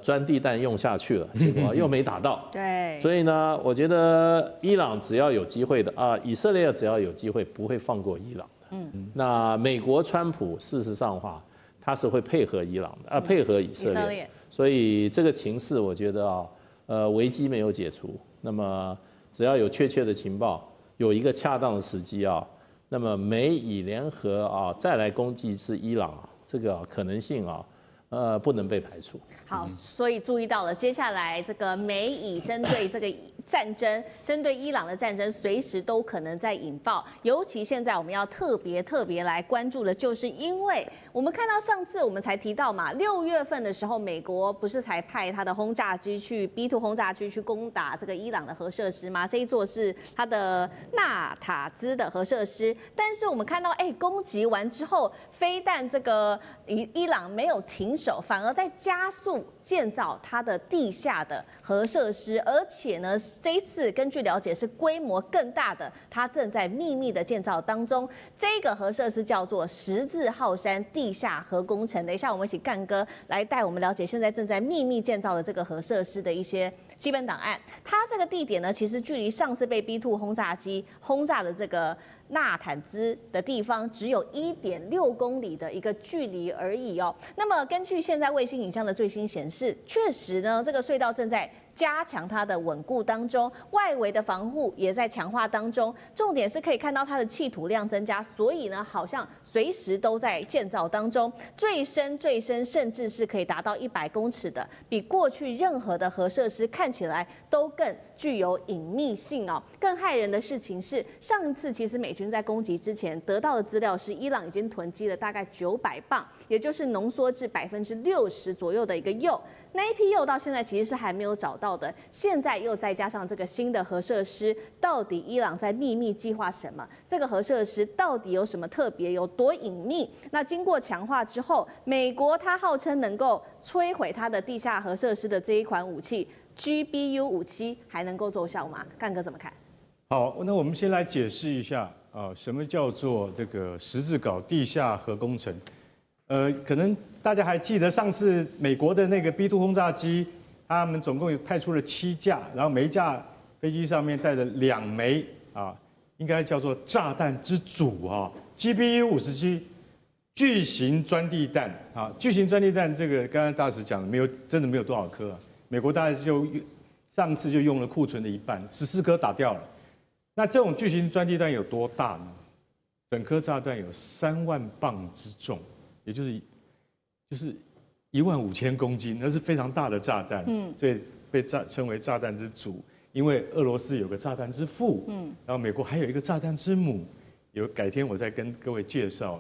S9: 钻地弹用下去了，结果又没打到。
S2: 对，
S9: 所以呢，我觉得伊朗只要有机会的以色列只要有机会不会放过伊朗的。那美国川普事实上的话，他是会配合伊朗的，配合以色列。所以这个情势我觉得危机没有解除，那么只要有确切的情报，有一个恰当的时机那么美以联合再来攻击是伊朗这个可能性不能被排除。
S2: 好，所以注意到了，接下来这个美以针对这个战争，针对伊朗的战争，随时都可能在引爆。尤其现在我们要特别来关注的，就是因为我们看到上次我们才提到嘛，6月份的时候，美国不是才派他的轰炸机去 B2 轰炸机去攻打这个伊朗的核设施吗？这一座是它的纳塔兹的核设施，但是我们看到，攻击完之后，非但这个伊朗没有停手，反而在加速建造它的地下的核设施，而且呢，这一次根据了解是规模更大的，它正在秘密的建造当中。这个核设施叫做十字号山地下核工程。等一下，我们一起干哥来带我们了解现在正在秘密建造的这个核设施的一些基本档案。它这个地点呢，其实距离上次被 B2 轰炸机轰炸的这个纳坦兹的地方只有1.6公里的一个距离而已那么根据现在卫星影像的最新显示，确实呢，这个隧道正在加强它的稳固当中，外围的防护也在强化当中。重点是可以看到它的气土量增加，所以呢，好像随时都在建造当中。最深，甚至是可以达到100公尺的，比过去任何的核设施看起来都更具有隐秘性更骇人的事情是，上一次其实美军在攻击之前得到的资料是，伊朗已经囤积了大概900磅，也就是浓缩至60%左右的一个铀。那一批铀到现在其实是还没有找到的，现在又再加上这个新的核设施，到底伊朗在秘密计划什么？这个核设施到底有什么特别，有多隐秘？那经过强化之后，美国它号称能够摧毁它的地下核设施的这一款武器 GBU-57还能够奏效吗？干哥怎么看？
S4: 好，那我们先来解释一下什么叫做这个十字镐地下核工程。可能大家还记得上次美国的那个 B2 轰炸机，他们总共有派出了7架，然后每一架飞机上面带着2枚应该叫做炸弹之主GBU-57巨型钻地弹巨型钻地弹这个刚刚大使讲的真的没有多少颗美国大概上次就用了库存的1半，14颗打掉了。那这种巨型专递弹有多大呢？整颗炸弹有3万磅之重，也就是15000公斤，那是非常大的炸弹。所以被称为炸弹之祖。因为俄罗斯有个炸弹之父，然后美国还有一个炸弹之母，改天我再跟各位介绍，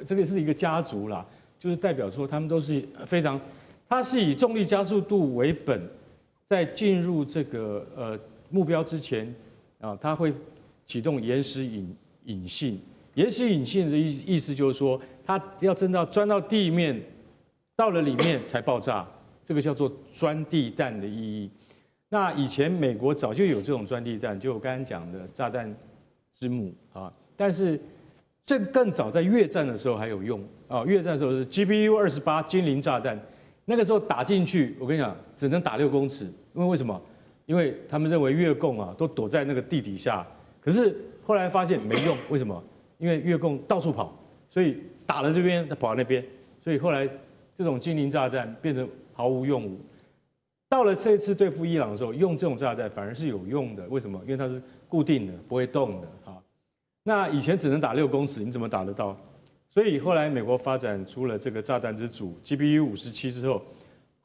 S4: 这个是一个家族啦，就是代表说他们都是非常，它是以重力加速度为本，在进入这个目标之前啊，它会启动延时引信。延时引信的意思就是说，它要钻到地面，到了里面才爆炸，这个叫做钻地弹的意义。那以前美国早就有这种钻地弹，就我刚才讲的炸弹之母啊，但是这更早在越战的时候还有用啊。越战的时候是 GBU-28精灵炸弹，那个时候打进去，我跟你讲，只能打6公尺，因为什么？因为他们认为越共啊都躲在那个地底下，可是后来发现没用，为什么？因为越共到处跑，所以打了这边，他跑到那边，所以后来这种精灵炸弹变成毫无用武。到了这次对付伊朗的时候，用这种炸弹反而是有用的。为什么？因为它是固定的，不会动的啊。那以前只能打6公尺，你怎么打得到？所以后来美国发展出了这个炸弹之祖 GBU-57之后，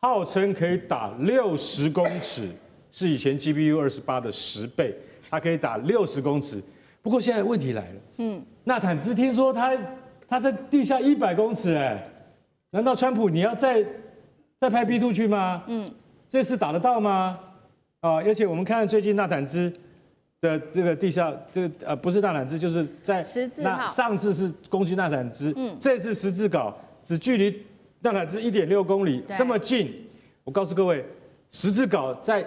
S4: 号称可以打60公尺，是以前 GBU-28的10倍，它可以打60公尺。不过现在问题来了，纳坦兹听说他在地下100公尺，难道川普你要再派 B2 去吗？这次打得到吗？而且我们看最近纳坦兹的这个地下，不是纳坦兹，就是在
S2: 十字号。
S4: 上次是攻击纳坦兹，这次十字镐只距离纳坦兹1.6公里，这么近。我告诉各位，十字镐在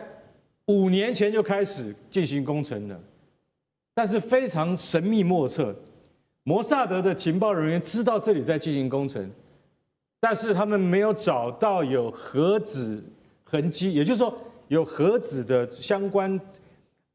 S4: 5年前就开始进行工程了，但是非常神秘莫测。摩萨德的情报人员知道这里在进行工程，但是他们没有找到有核子痕迹，也就是说有核子的相关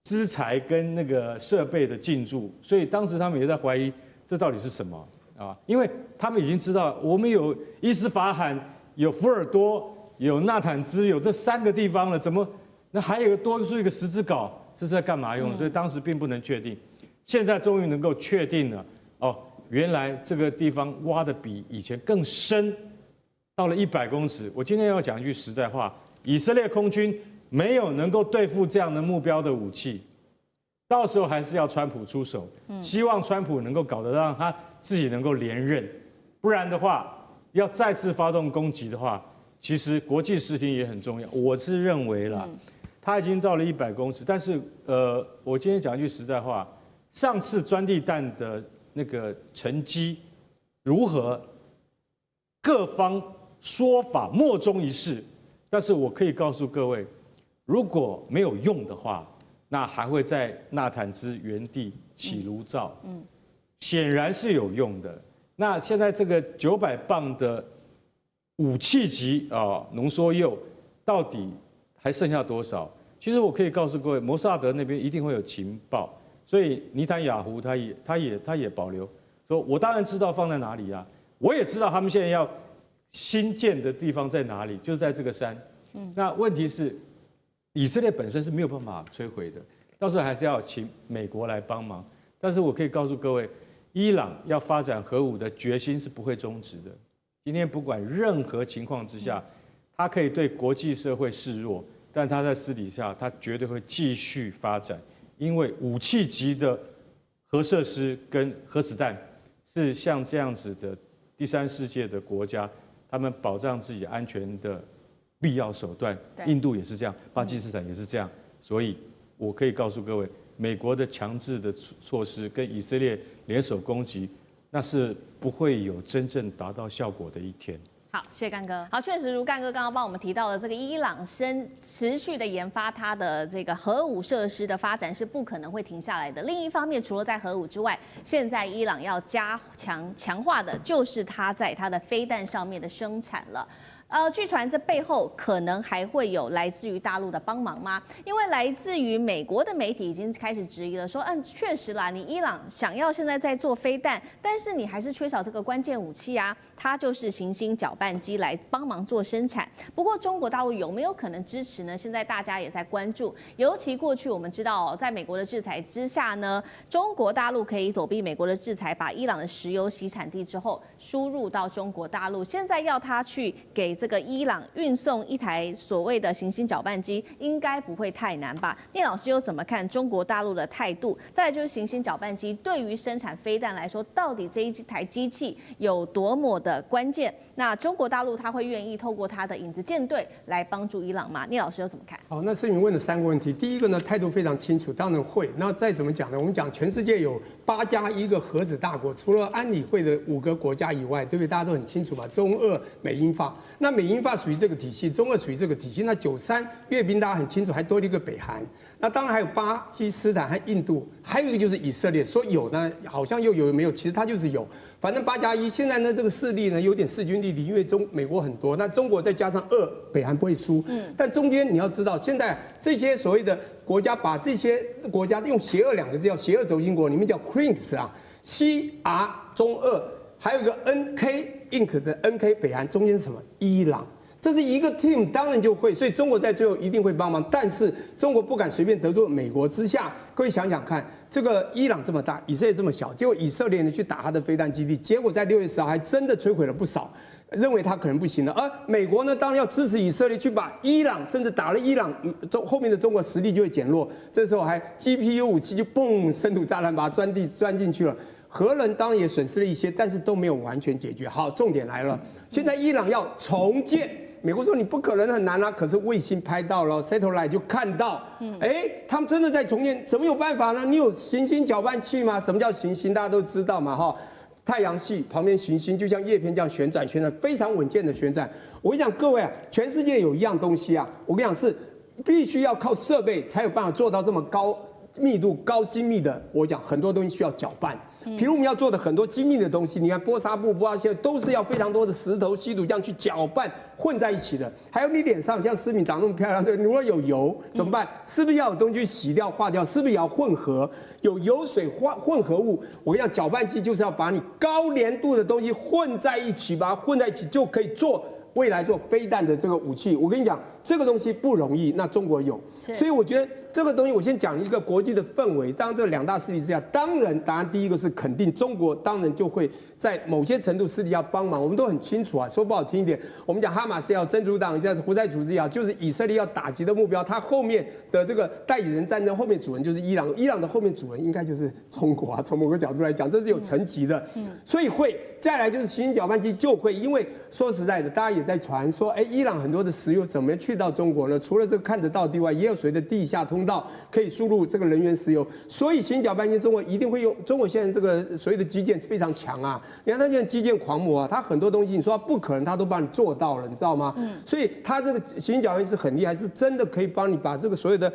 S4: 资材跟那个设备的进驻，所以当时他们也在怀疑这到底是什么啊？因为他们已经知道我们有伊斯法罕、有福尔多、有纳坦兹，有这3个地方了，怎么那还有多出一个十字镐？这是在干嘛用？所以当时并不能确定，现在终于能够确定了。原来这个地方挖的比以前更深，到了100公尺。我今天要讲一句实在话。以色列空军没有能够对付这样的目标的武器，到时候还是要川普出手。希望川普能够搞得让他自己能够连任，不然的话，要再次发动攻击的话，其实国际视听也很重要。我是认为啦，他已经到了100公尺，但是我今天讲一句实在话，上次钻地弹的那个成绩如何，各方说法莫衷一是。但是我可以告诉各位，如果没有用的话，那还会在纳坦兹原地起炉灶。显然是有用的。那现在这个900磅的武器级浓缩铀，到底还剩下多少？其实我可以告诉各位，摩萨德那边一定会有情报，所以尼坦雅胡他也保留，说我当然知道放在哪里啊，我也知道他们现在要新建的地方在哪里，就是在这个山。那问题是，以色列本身是没有办法摧毁的，到时候还是要请美国来帮忙。但是我可以告诉各位，伊朗要发展核武的决心是不会终止的。今天不管任何情况之下，他可以对国际社会示弱，但他在私底下他绝对会继续发展，因为武器级的核设施跟核子弹是像这样子的第三世界的国家，他们保障自己安全的必要手段。印度也是这样，巴基斯坦也是这样，所以我可以告诉各位，美国的强制的措施跟以色列联手攻击，那是不会有真正达到效果的一天。
S2: 好，谢谢干哥。好，确实如干哥刚刚帮我们提到的，这个伊朗持续的研发它的这个核武设施的发展是不可能会停下来的。另一方面，除了在核武之外，现在伊朗要强化的就是它在它的飞弹上面的生产了。据传这背后可能还会有来自于大陆的帮忙吗？因为来自于美国的媒体已经开始质疑了，说，确实啦，你伊朗想要现在在做飞弹，但是你还是缺少这个关键武器啊，它就是行星搅拌机来帮忙做生产。不过中国大陆有没有可能支持呢？现在大家也在关注，尤其过去我们知道，在美国的制裁之下呢，中国大陆可以躲避美国的制裁，把伊朗的石油洗产地之后输入到中国大陆，现在要他去给这个伊朗运送一台所谓的行星搅拌机，应该不会太难吧？聂老师又怎么看中国大陆的态度？再来就是行星搅拌机对于生产飞弹来说，到底这一台机器有多么的关键？那中国大陆他会愿意透过他的影子舰队来帮助伊朗吗？聂老师又怎么看？
S8: 好，那世云问了3个问题，第一个呢态度非常清楚，当然会。那再怎么讲呢？我们讲全世界有8+1个核子大国，除了安理会的5个国家以外，对不对？大家都很清楚嘛，中俄美英法。那美英法属于这个体系，中俄属于这个体系。那93阅兵大家很清楚，还多了一个北韩。那当然还有巴基斯坦和印度，还有一个就是以色列。说有呢，好像又有没有？其实它就是有。反正8+1，现在呢这个势力呢有点势均力敌，因为美国很多，那中国再加上2，北韩不会输。但中间你要知道，现在这些所谓的国家把这些国家用邪恶2个字叫邪恶轴心国，里面叫 CRINKS 啊 ，CR 中俄，还有一个 NK Inc 的 NK 北韩，中间是什么？伊朗。这是一个 team， 当然就会，所以中国在最后一定会帮忙，但是中国不敢随便得罪美国之下，各位想想看，这个伊朗这么大，以色列这么小，结果以色列呢去打他的飞弹基地，结果在6月10号还真的摧毁了不少，认为他可能不行了，而美国呢当然要支持以色列去把伊朗，甚至打了伊朗，后面的中国实力就会减弱，这时候还 GPU 武器就蹦深土炸弹把它钻进去了。核能当然也损失了一些，但是都没有完全解决。好，重点来了，现在伊朗要重建。美国说你不可能很难啊，可是卫星拍到了 ，satellite 就看到，他们真的在重建，怎么有办法呢？你有行星搅拌器吗？什么叫行星？大家都知道嘛，哈，太阳系旁边行星就像叶片这样旋转，非常稳健的旋转。我跟你讲，各位啊，全世界有一样东西啊，我跟你讲是必须要靠设备才有办法做到这么高密度、高精密的。我讲很多东西需要搅拌。比如我们要做的很多精密的东西，你看波沙布、波沙线都是要非常多的石头、稀土这样去搅拌混在一起的。还有你脸上像思敏长那么漂亮，对，如果有油怎么办？是不是要有东西去洗掉、化掉？是不是也要混合？有油水混合物，我跟你讲，搅拌机就是要把你高粘度的东西混在一起，把它混在一起就可以做未来做飞弹的这个武器。我跟你讲，这个东西不容易，那中国有，所以我觉得。这个东西我先讲一个国际的氛围，当然这2大势力之下，当然答案第一个是肯定中国当然就会在某些程度私底下帮忙，我们都很清楚啊。说不好听一点，我们讲哈马斯也好，真主党也好，胡塞组织也好，就是以色列要打击的目标，它后面的这个代理人战争后面主人就是伊朗，伊朗的后面主人应该就是中国啊。从某个角度来讲，这是有层级的，所以会再来就是行星搅拌机就会，因为说实在的，大家也在传说，伊朗很多的石油怎么去到中国呢？除了这个看得到地外，也有所谓的地下通道可以输入这个能源石油，所以行星搅拌机中国一定会用。中国现在这个所谓的基建非常强啊，你看他现在基建狂魔啊，他很多东西你说他不可能，他都帮你做到了，你知道吗？所以他这个行星搅拌机是很厉害，是真的可以帮你把这个所有的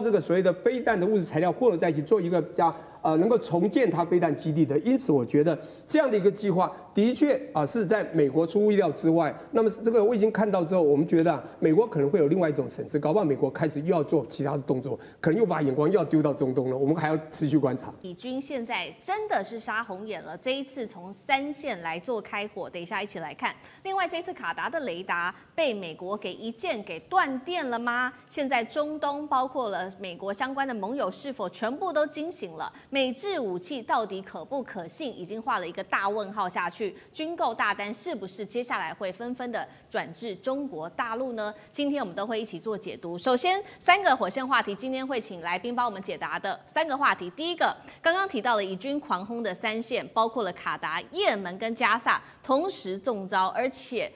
S8: 这个所谓的飞弹的物质材料混合在一起，做一个比较能够重建它飞弹基地的。因此我觉得这样的一个计划的确是在美国出乎意料之外。那么这个我已经看到之后，我们觉得美国可能会有另外一种审视，搞不好美国开始又要做其他的动作，可能又把眼光又要丢到中东了，我们还要持续观察。
S2: 以军现在真的是杀红眼了，这一次从3线来做开火，等一下一起来看。另外这次卡达的雷达被美国给一箭给断电了吗？现在中东包括了美国相关的盟友是否全部都惊醒了？美制武器到底可不可信，已经画了一个大问号下去。军购大单是不是接下来会纷纷的转至中国大陆呢？今天我们都会一起做解读。首先3个火线话题，今天会请来宾帮我们解答的3个话题。第一个，刚刚提到了以军狂轰的3线，包括了卡达、也门跟加萨同时中招，而且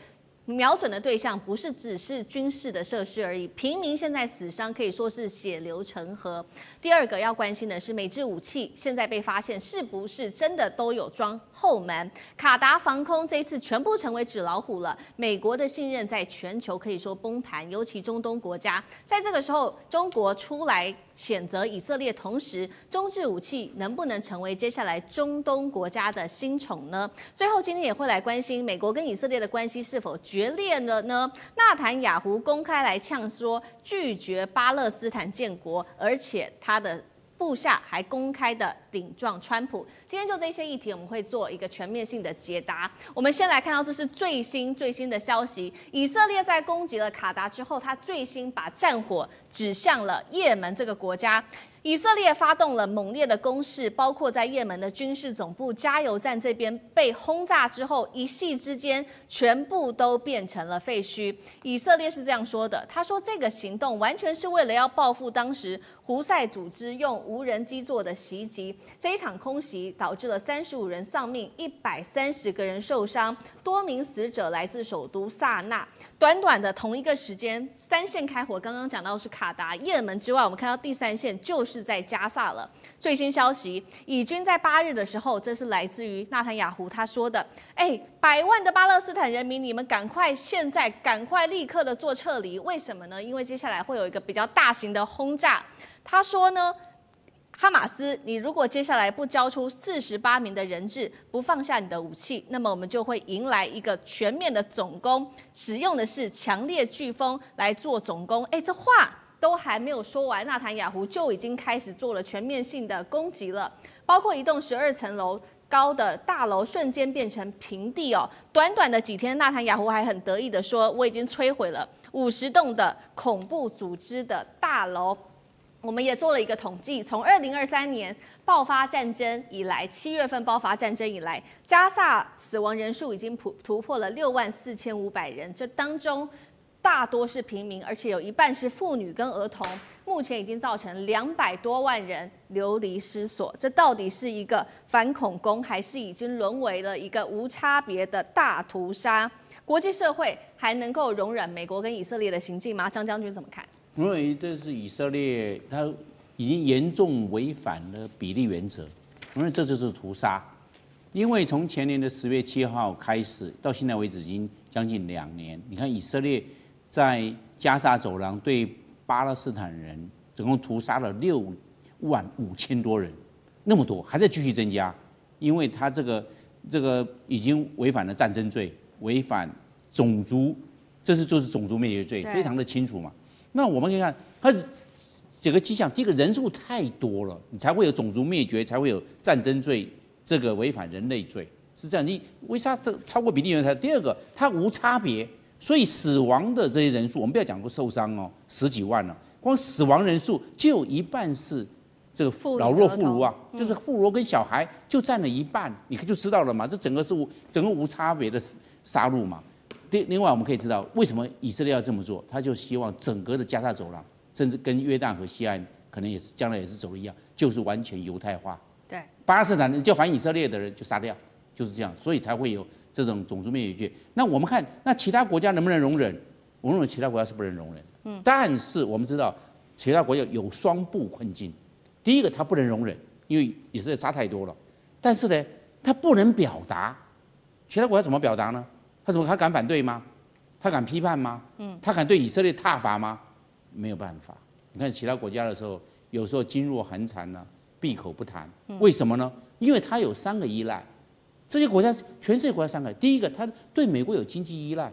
S2: 瞄准的对象不是只是军事的设施而已，平民现在死伤可以说是血流成河。第二个要关心的是美制武器现在被发现是不是真的都有装后门？卡达防空这一次全部成为纸老虎了，美国的信任在全球可以说崩盘，尤其中东国家。在这个时候，中国出来谴责以色列，同时中制武器能不能成为接下来中东国家的新宠呢？最后今天也会来关心美国跟以色列的关系是否决裂了呢？纳坦雅胡公开来呛说拒绝巴勒斯坦建国，而且他的部下还公开的顶撞川普。今天就这些议题，我们会做一个全面性的解答。我们先来看到，这是最新的消息：以色列在攻击了卡达之后，他最新把战火指向了也门这个国家。以色列发动了猛烈的攻势，包括在也门的军事总部加油站这边被轰炸之后，一夕之间全部都变成了废墟。以色列是这样说的，他说这个行动完全是为了要报复当时胡塞组织用无人机做的袭击。这一场空袭导致了35人丧命，130个人受伤，多名死者来自首都萨那。短短的同一个时间，3线开火，刚刚讲到是卡达、也门之外，我们看到第3线就是在加萨了。最新消息，以军在8日的时候，这是来自于纳坦雅胡他说的，100万的巴勒斯坦人民，你们赶快立刻的做撤离。为什么呢？因为接下来会有一个比较大型的轰炸。他说呢，哈马斯，你如果接下来不交出48名的人质，不放下你的武器，那么我们就会迎来一个全面的总攻，使用的是强烈飓风来做总攻。这话都还没有说完，纳坦雅胡就已经开始做了全面性的攻击了，包括一栋12层楼高的大楼瞬间变成平地哦。短短的几天，纳坦雅胡还很得意的说，我已经摧毁了50栋的恐怖组织的大楼。我们也做了一个统计，从2023年爆发战争以来，7月份爆发战争以来，加萨死亡人数已经突破了64500人，这当中大多是平民，而且有一半是妇女跟儿童。目前已经造成200多万人流离失所，这到底是一个反恐攻，还是已经沦为了一个无差别的大屠杀？国际社会还能够容忍美国跟以色列的行径吗？张将军怎么看？
S10: 我认为这是以色列，他已经严重违反了比例原则。我认为这就是屠杀，因为从前年的10月7号开始，到现在为止已经将近2年。你看以色列在加萨走廊对巴勒斯坦人总共屠杀了6万5千多人，那么多还在继续增加，因为他这个已经违反了战争罪，违反种族，就是种族灭绝罪，非常的清楚嘛。那我们可以看，它是几个迹象。第一个，人数太多了，你才会有种族灭绝，才会有战争罪，这个违反人类罪是这样。你为啥超过比例原则？第二个，它无差别，所以死亡的这些人数，我们不要讲过受伤哦，10几万了，光死亡人数就有一半是这个老弱妇孺啊，就是妇孺跟小孩就占了一半，你就知道了嘛，这整个无差别的杀戮嘛。另外，我们可以知道为什么以色列要这么做，他就希望整个的加沙走廊，甚至跟约旦河西岸可能也是将来也是走的一样，就是完全犹太化。
S2: 对，
S10: 巴勒斯坦人就反以色列的人就杀掉，就是这样，所以才会有这种种族灭绝罪。那我们看，那其他国家能不能容忍？我认为其他国家是不能容忍。但是我们知道，其他国家有双步困境。第一个，他不能容忍，因为以色列杀太多了。但是呢，他不能表达。其他国家怎么表达呢？他敢反对吗？他敢批判吗？他敢对以色列挞伐吗？没有办法。你看其他国家的时候，有时候噤若寒蝉啊，闭口不谈。为什么呢？因为他有3个依赖。这些国家，全世界国家3个，第一个，他对美国有经济依赖。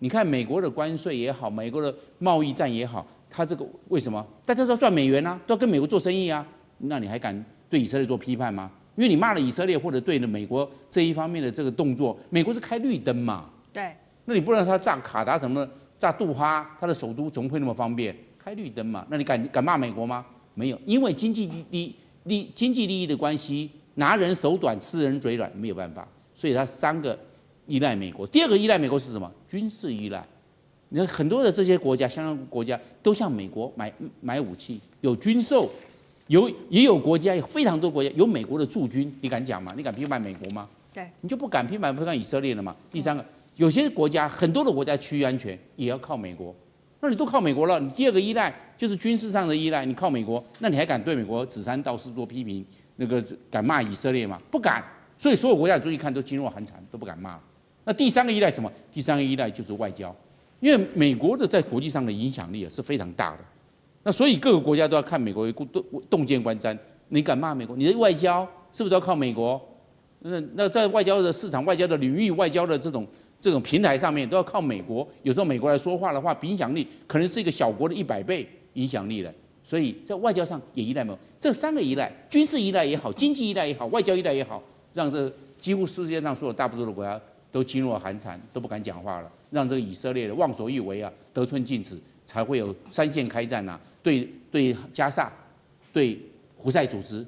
S10: 你看美国的关税也好，美国的贸易战也好，他这个为什么？大家都要赚美元啊，都要跟美国做生意啊，那你还敢对以色列做批判吗？因为你骂了以色列或者对了美国这一方面的这个动作，美国是开绿灯嘛。
S2: 对，
S10: 那你不让他炸卡达什么，炸杜哈，他的首都怎么会那么方便？开绿灯嘛。那你敢骂美国吗？没有，因为经济利益的关系，拿人手短，吃人嘴软，没有办法。所以他3个依赖美国。第二个依赖美国是什么？军事依赖。你看很多的这些国家，相关国家都向美国买武器，有军售，也有国家，有非常多国家有美国的驻军，你敢讲吗？你敢批判美国吗？
S2: 对，
S10: 你就不敢批判以色列了嘛。第3个。有些国家，很多的国家区域安全也要靠美国，那你都靠美国了，你第2个依赖就是军事上的依赖，你靠美国，那你还敢对美国指3道4做批评？那个敢骂以色列吗？不敢。所以所有国家注意看都噤若寒蝉，都不敢骂。那第3个依赖什么？第3个依赖就是外交，因为美国的在国际上的影响力是非常大的。那所以各个国家都要看美国洞见观瞻，你敢骂美国？你的外交是不是都要靠美国？那在外交的市场、外交的领域、外交的这这种平台上面都要靠美国，有时候美国来说话的话，影响力可能是一个小国的100倍影响力了。所以在外交上也依赖美国，这3个依赖，军事依赖也好，经济依赖也好，外交依赖也好，让这几乎世界上所有大多数的国家都噤若寒蝉，都不敢讲话了，让这个以色列的忘所欲为啊，得寸进尺，才会有3线开战啊，对加萨，对胡塞组织，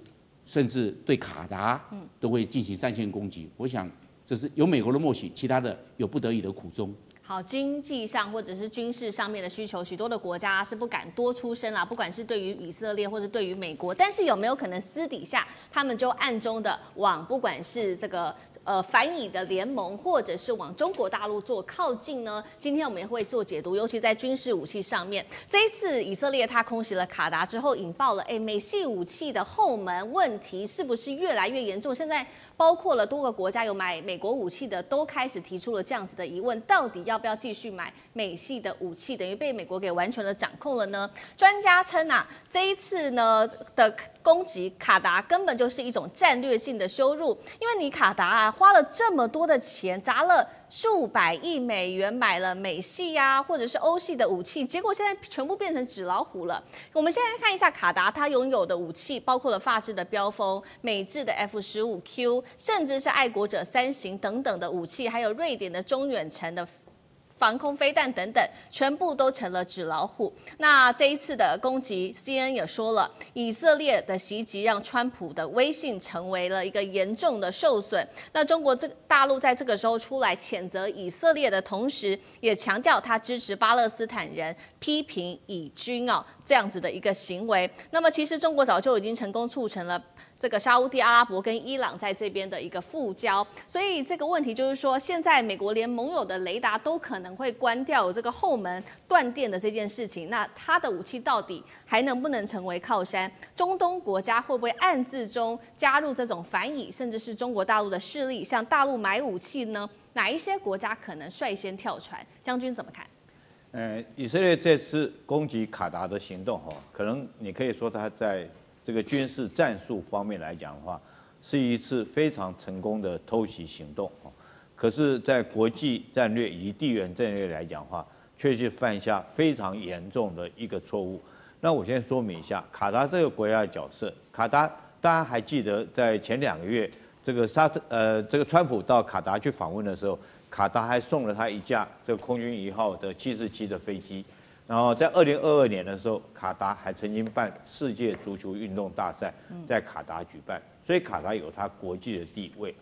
S10: 甚至对卡达，都会进行3线攻击。我想这是有美国的默许，其他的有不得已的苦衷。
S2: 好，经济上或者是军事上面的需求，许多的国家是不敢多出声啦，不管是对于以色列或者对于美国，但是有没有可能私底下他们就暗中的往不管是这个反以的联盟，或者是往中国大陆做靠近呢？今天我们也会做解读，尤其在军事武器上面，这一次以色列它空袭了卡达之后，引爆了美系武器的后门问题是不是越来越严重？现在包括了多个国家有买美国武器的，都开始提出了这样子的疑问：到底要不要继续买美系的武器？等于被美国给完全的掌控了呢？专家称啊，这一次呢的攻击卡达根本就是一种战略性的羞辱，因为你卡达啊花了这么多的钱，砸了数百亿美元买了美系啊或者是欧系的武器，结果现在全部变成纸老虎了。我们现在看一下卡达它拥有的武器，包括了法制的标风、美制的 F-15Q， 甚至是爱国者3型等等的武器，还有瑞典的中远程的防空飞弹等等，全部都成了纸老虎。那这一次的攻击 ，CNN 也说了，以色列的袭击让川普的威信成为了一个严重的受损。那中国大陆在这个时候出来谴责以色列的同时，也强调他支持巴勒斯坦人，批评以军这样子的一个行为。那么其实中国早就已经成功促成了这个沙烏地阿拉伯跟伊朗在这边的一个复交，所以这个问题就是说，现在美国连盟友的雷达都可能会关掉有这个后门断电的这件事情，那他的武器到底还能不能成为靠山？中东国家会不会暗自中加入这种反以甚至是中国大陆的势力，向大陆买武器呢？哪一些国家可能率先跳船？将军怎么看？
S7: 以色列这次攻击卡达的行动，可能你可以说它在这个军事战术方面来讲的话，是一次非常成功的偷袭行动。可是，在国际战略以及地缘战略来讲的话，却是犯下非常严重的一个错误。那我先说明一下卡达这个国家的角色。卡达大家还记得，在前2个月，这个川普到卡达去访问的时候，卡达还送了他一架这个空军1号的747的飞机。然后在2022年的时候，卡达还曾经办世界足球运动大赛，在卡达举办，所以卡达有它国际的地位。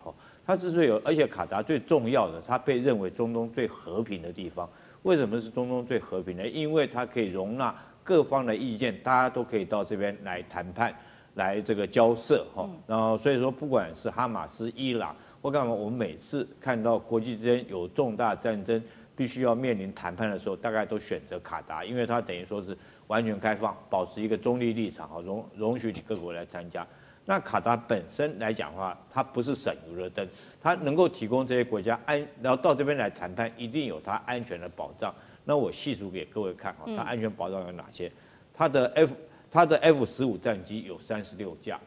S7: 它之所以有，而且卡达最重要的，它被认为中东最和平的地方。为什么是中东最和平呢？因为它可以容纳各方的意见，大家都可以到这边来谈判，来这个交涉。然后所以说，不管是哈马斯、伊朗或干嘛，我们每次看到国际之间有重大战争，必须要面临谈判的时候，大概都选择卡达，因为它等于说是完全开放，保持一个中立立场，容许你各国来参加。那卡达本身来讲的话，它不是省油的灯，它能够提供这些国家然后到这边来谈判，一定有它安全的保障。那我细数给各位看它安全保障有哪些？它的 F-15战机有36架，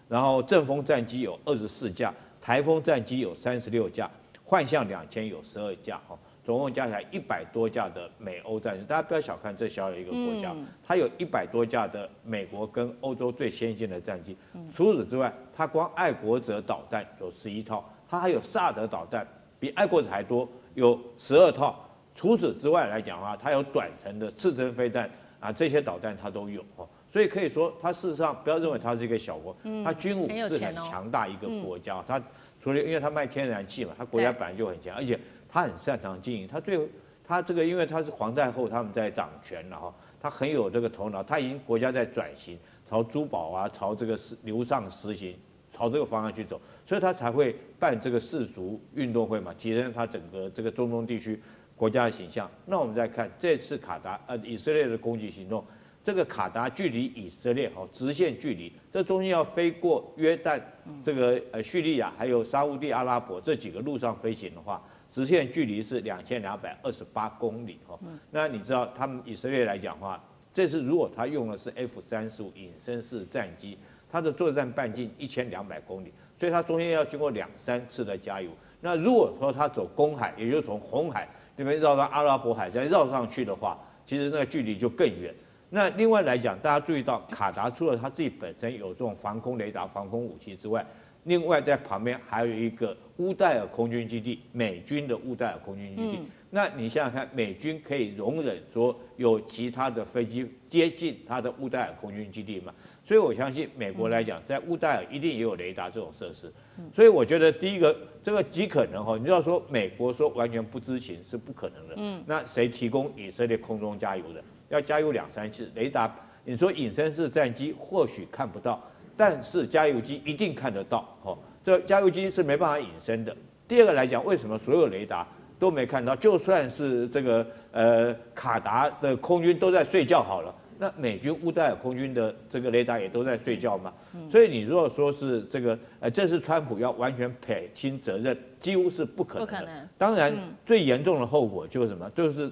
S7: 然后阵风战机有24架，台风战机有36架，幻象2000有12架，总共加起来100多架的美欧战机。大家不要小看这小小一个国家，它有100多架的美国跟欧洲最先进的战机。除此之外，它光爱国者导弹有11套，它还有萨德导弹，比爱国者还多，有12套。除此之外来讲的话，它有短程的刺针飞弹这些导弹它都有。所以可以说，它事实上不要认为它是一个小国，它军武是很强大一个国家。它除了因为它卖天然气嘛，它国家本来就很强，而且他很擅长经营，他这个因为他是皇太后他们在掌权了他很有这个头脑，他已经国家在转型，朝珠宝朝这个流上实行，朝这个方向去走，所以他才会办这个世足运动会嘛，提升他整个这个中东地区国家的形象。那我们再看这次以色列的攻击行动，这个卡达距离以色列直线距离，这中间要飞过约旦、这个叙利亚还有沙烏地阿拉伯这几个陆上飞行的话，直线距离是2228公里。那你知道他们以色列来讲的话，这次如果他用的是 F-35隐身式战机，它的作战半径1200公里，所以它中间要经过2、3次的加油。那如果说它走公海，也就是从红海那边绕到阿拉伯海再绕上去的话，其实那个距离就更远。那另外来讲，大家注意到卡达除了它自己本身有这种防空雷达、防空武器之外，另外在旁边还有一个乌代尔空军基地，美军的乌代尔空军基地。那你想想看，美军可以容忍说有其他的飞机接近它的乌代尔空军基地吗？所以我相信美国来讲，在乌代尔一定也有雷达这种设施。所以我觉得第一个这个极可能哈，你要说美国说完全不知情是不可能的。那谁提供以色列空中加油的？要加油2、3次，雷达你说隐身式战机或许看不到，但是加油机一定看得到。哦，这加油机是没办法隐身的。第二个来讲，为什么所有雷达都没看到？就算是这个卡达的空军都在睡觉好了，那美军乌代尔空军的这个雷达也都在睡觉嘛。所以你如果说是这个这是川普要完全撇清责任，几乎是不可能的。当然，最严重的后果就是什么？就是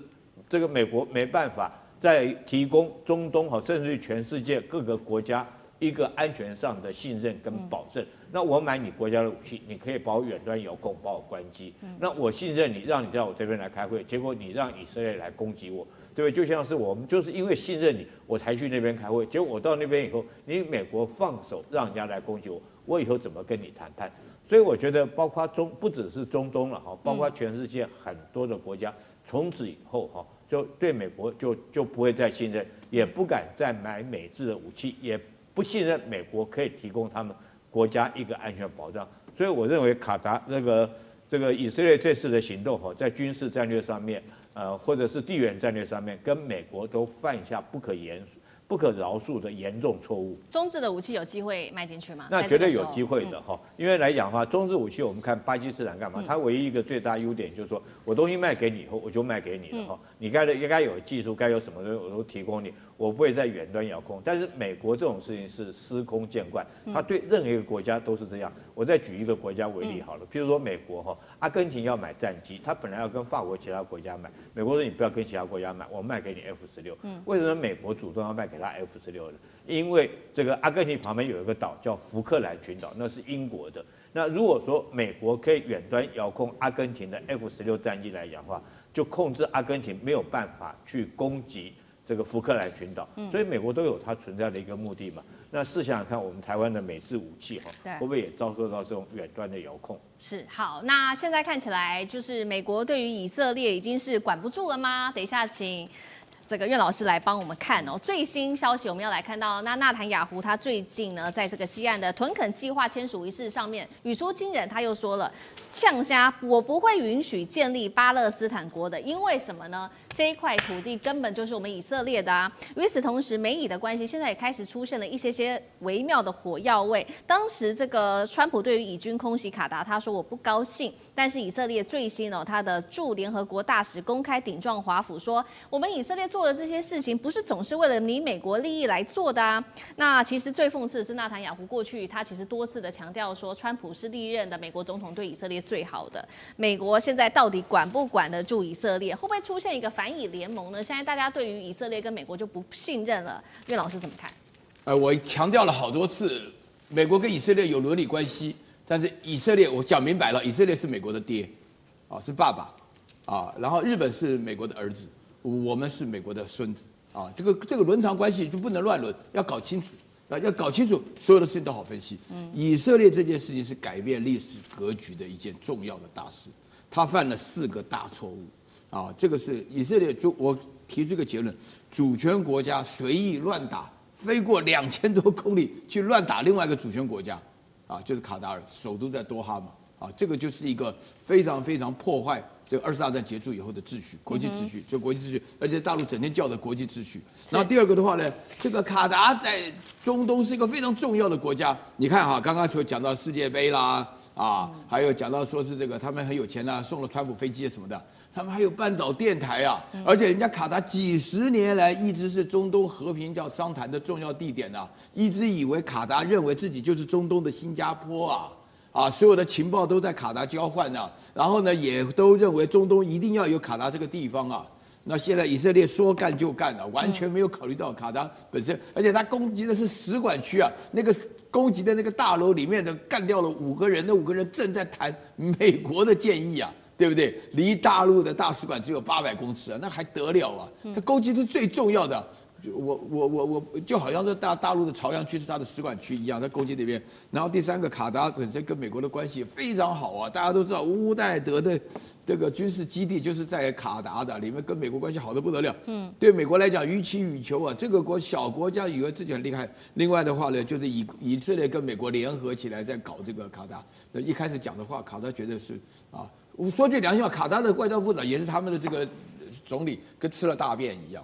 S7: 这个美国没办法再提供中东甚至于全世界各个国家一个安全上的信任跟保证。那我买你国家的武器，你可以把我远端遥控，把我关机。那我信任你，让你在我这边来开会，结果你让以色列来攻击我，对不对？就像是我们就是因为信任你，我才去那边开会，结果我到那边以后，你美国放手让人家来攻击我，我以后怎么跟你谈判？所以我觉得，包括不只是中东了哈，包括全世界很多的国家，从此以后哈，就对美国就不会再信任，也不敢再买美制的武器，也不信任美国可以提供他们国家一个安全保障。所以我认为卡达这个以色列这次的行动哈，在军事战略上面，或者是地缘战略上面，跟美国都犯下不可饶恕的严重错误。
S2: 中制的武器有机会迈进去吗？
S7: 那绝对有机会的哈，因为来讲的话，中制武器我们看巴基斯坦干嘛？它唯一一个最大优点就是说我东西卖给你以后，我就卖给你了哈。你该有技术，该有什么东西我都提供你，我不会在远端遥控。但是美国这种事情是司空见惯，它对任何一个国家都是这样。我再举一个国家为例好了，譬如说美国哈，阿根廷要买战机，它本来要跟法国其他国家买，美国说你不要跟其他国家买，我卖给你 F-16。为什么美国主动要卖给他 F-16 呢？因为这个阿根廷旁边有一个岛叫福克兰群岛，那是英国的。那如果说美国可以远端遥控阿根廷的 F-16战机来讲的话，就控制阿根廷没有办法去攻击这个福克兰群岛，所以美国都有它存在的一个目的嘛。那试想想看，我们台湾的美制武器会不会也遭受到这种远端的遥控？
S2: 是。好，那现在看起来就是美国对于以色列已经是管不住了吗？等一下请这个苑老师来帮我们看哦。最新消息我们要来看到，那纳坦雅胡他最近呢，在这个西岸的屯垦计划签署仪式上面语出惊人，他又说了，呛虾我不会允许建立巴勒斯坦国的，因为什么呢？这一块土地根本就是我们以色列的啊。与此同时，美以的关系现在也开始出现了一些微妙的火药味。当时这个川普对于以军空袭卡达，他说我不高兴，但是以色列最新他的驻联合国大使公开顶撞华府说，我们以色列做的这些事情不是总是为了你美国利益来做的啊。那其实最讽刺的是纳坦雅胡过去他其实多次的强调说，川普是历任的美国总统对以色列最好的，美国现在到底管不管得住以色列？会不会出现一个反以联盟呢？现在大家对于以色列跟美国就不信任了，苑老师怎么看？
S1: 我强调了好多次，美国跟以色列有伦理关系，但是以色列我讲明白了，以色列是美国的爹，是爸爸，然后日本是美国的儿子，我们是美国的孙子，这个伦常关系就不能乱伦，要搞清楚。要搞清楚，所有的事情都好分析。以色列这件事情是改变历史格局的一件重要的大事，他犯了4个大错误。这个是以色列我提出一个结论：主权国家随意乱打，飞过2000多公里去乱打另外一个主权国家，就是卡达尔，首都在多哈嘛，这个就是一个非常非常破坏这个2次大战结束以后的秩序，国际秩序，就国际秩序，而且大陆整天叫的国际秩序。然后第二个的话呢，这个卡达在中东是一个非常重要的国家。你看刚刚就讲到世界杯啦，还有讲到说是这个他们很有钱送了川普飞机什么的，他们还有半岛电台而且人家卡达几十年来一直是中东和平商谈的重要地点一直以为卡达认为自己就是中东的新加坡所有的情报都在卡达交换然后呢，也都认为中东一定要有卡达这个地方那现在以色列说干就干完全没有考虑到卡达本身，而且他攻击的是使馆区那个攻击的那个大楼里面的干掉了5个人，那5个人正在谈美国的建议啊，对不对？离大陆的大使馆只有800公尺啊，那还得了啊？他攻击是最重要的。我就好像是大陆的朝阳区是他的使馆区一样，在攻击那边。然后第3个，卡达本身跟美国的关系非常好啊，大家都知道乌代德的这个军事基地就是在卡达的，里面跟美国关系好得不得了。对美国来讲予取予求啊，这个小国家以为自己很厉害。另外的话呢，就是以色列跟美国联合起来在搞这个卡达。一开始讲的话，卡达觉得是啊，我说句良心话，卡达的外交部长也是他们的这个总理跟吃了大便一样，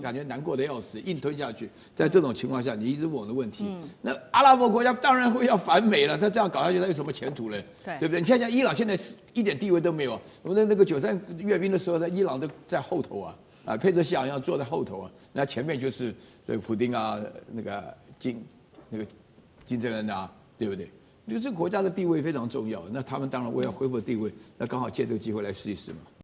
S1: 感觉难过的要死，硬吞下去。在这种情况下，你一直问我的问题，那阿拉伯国家当然会要反美了。他这样搞下去，他有什么前途呢？对不对？你看像伊朗现在一点地位都没有。我们那个93阅兵的时候，在伊朗都在后头啊，佩泽西昂要坐在后头啊，那前面就是这个普丁啊，那个金正恩啊，对不对？就这个国家的地位非常重要。那他们当然为了恢复地位，那刚好借这个机会来试一试嘛。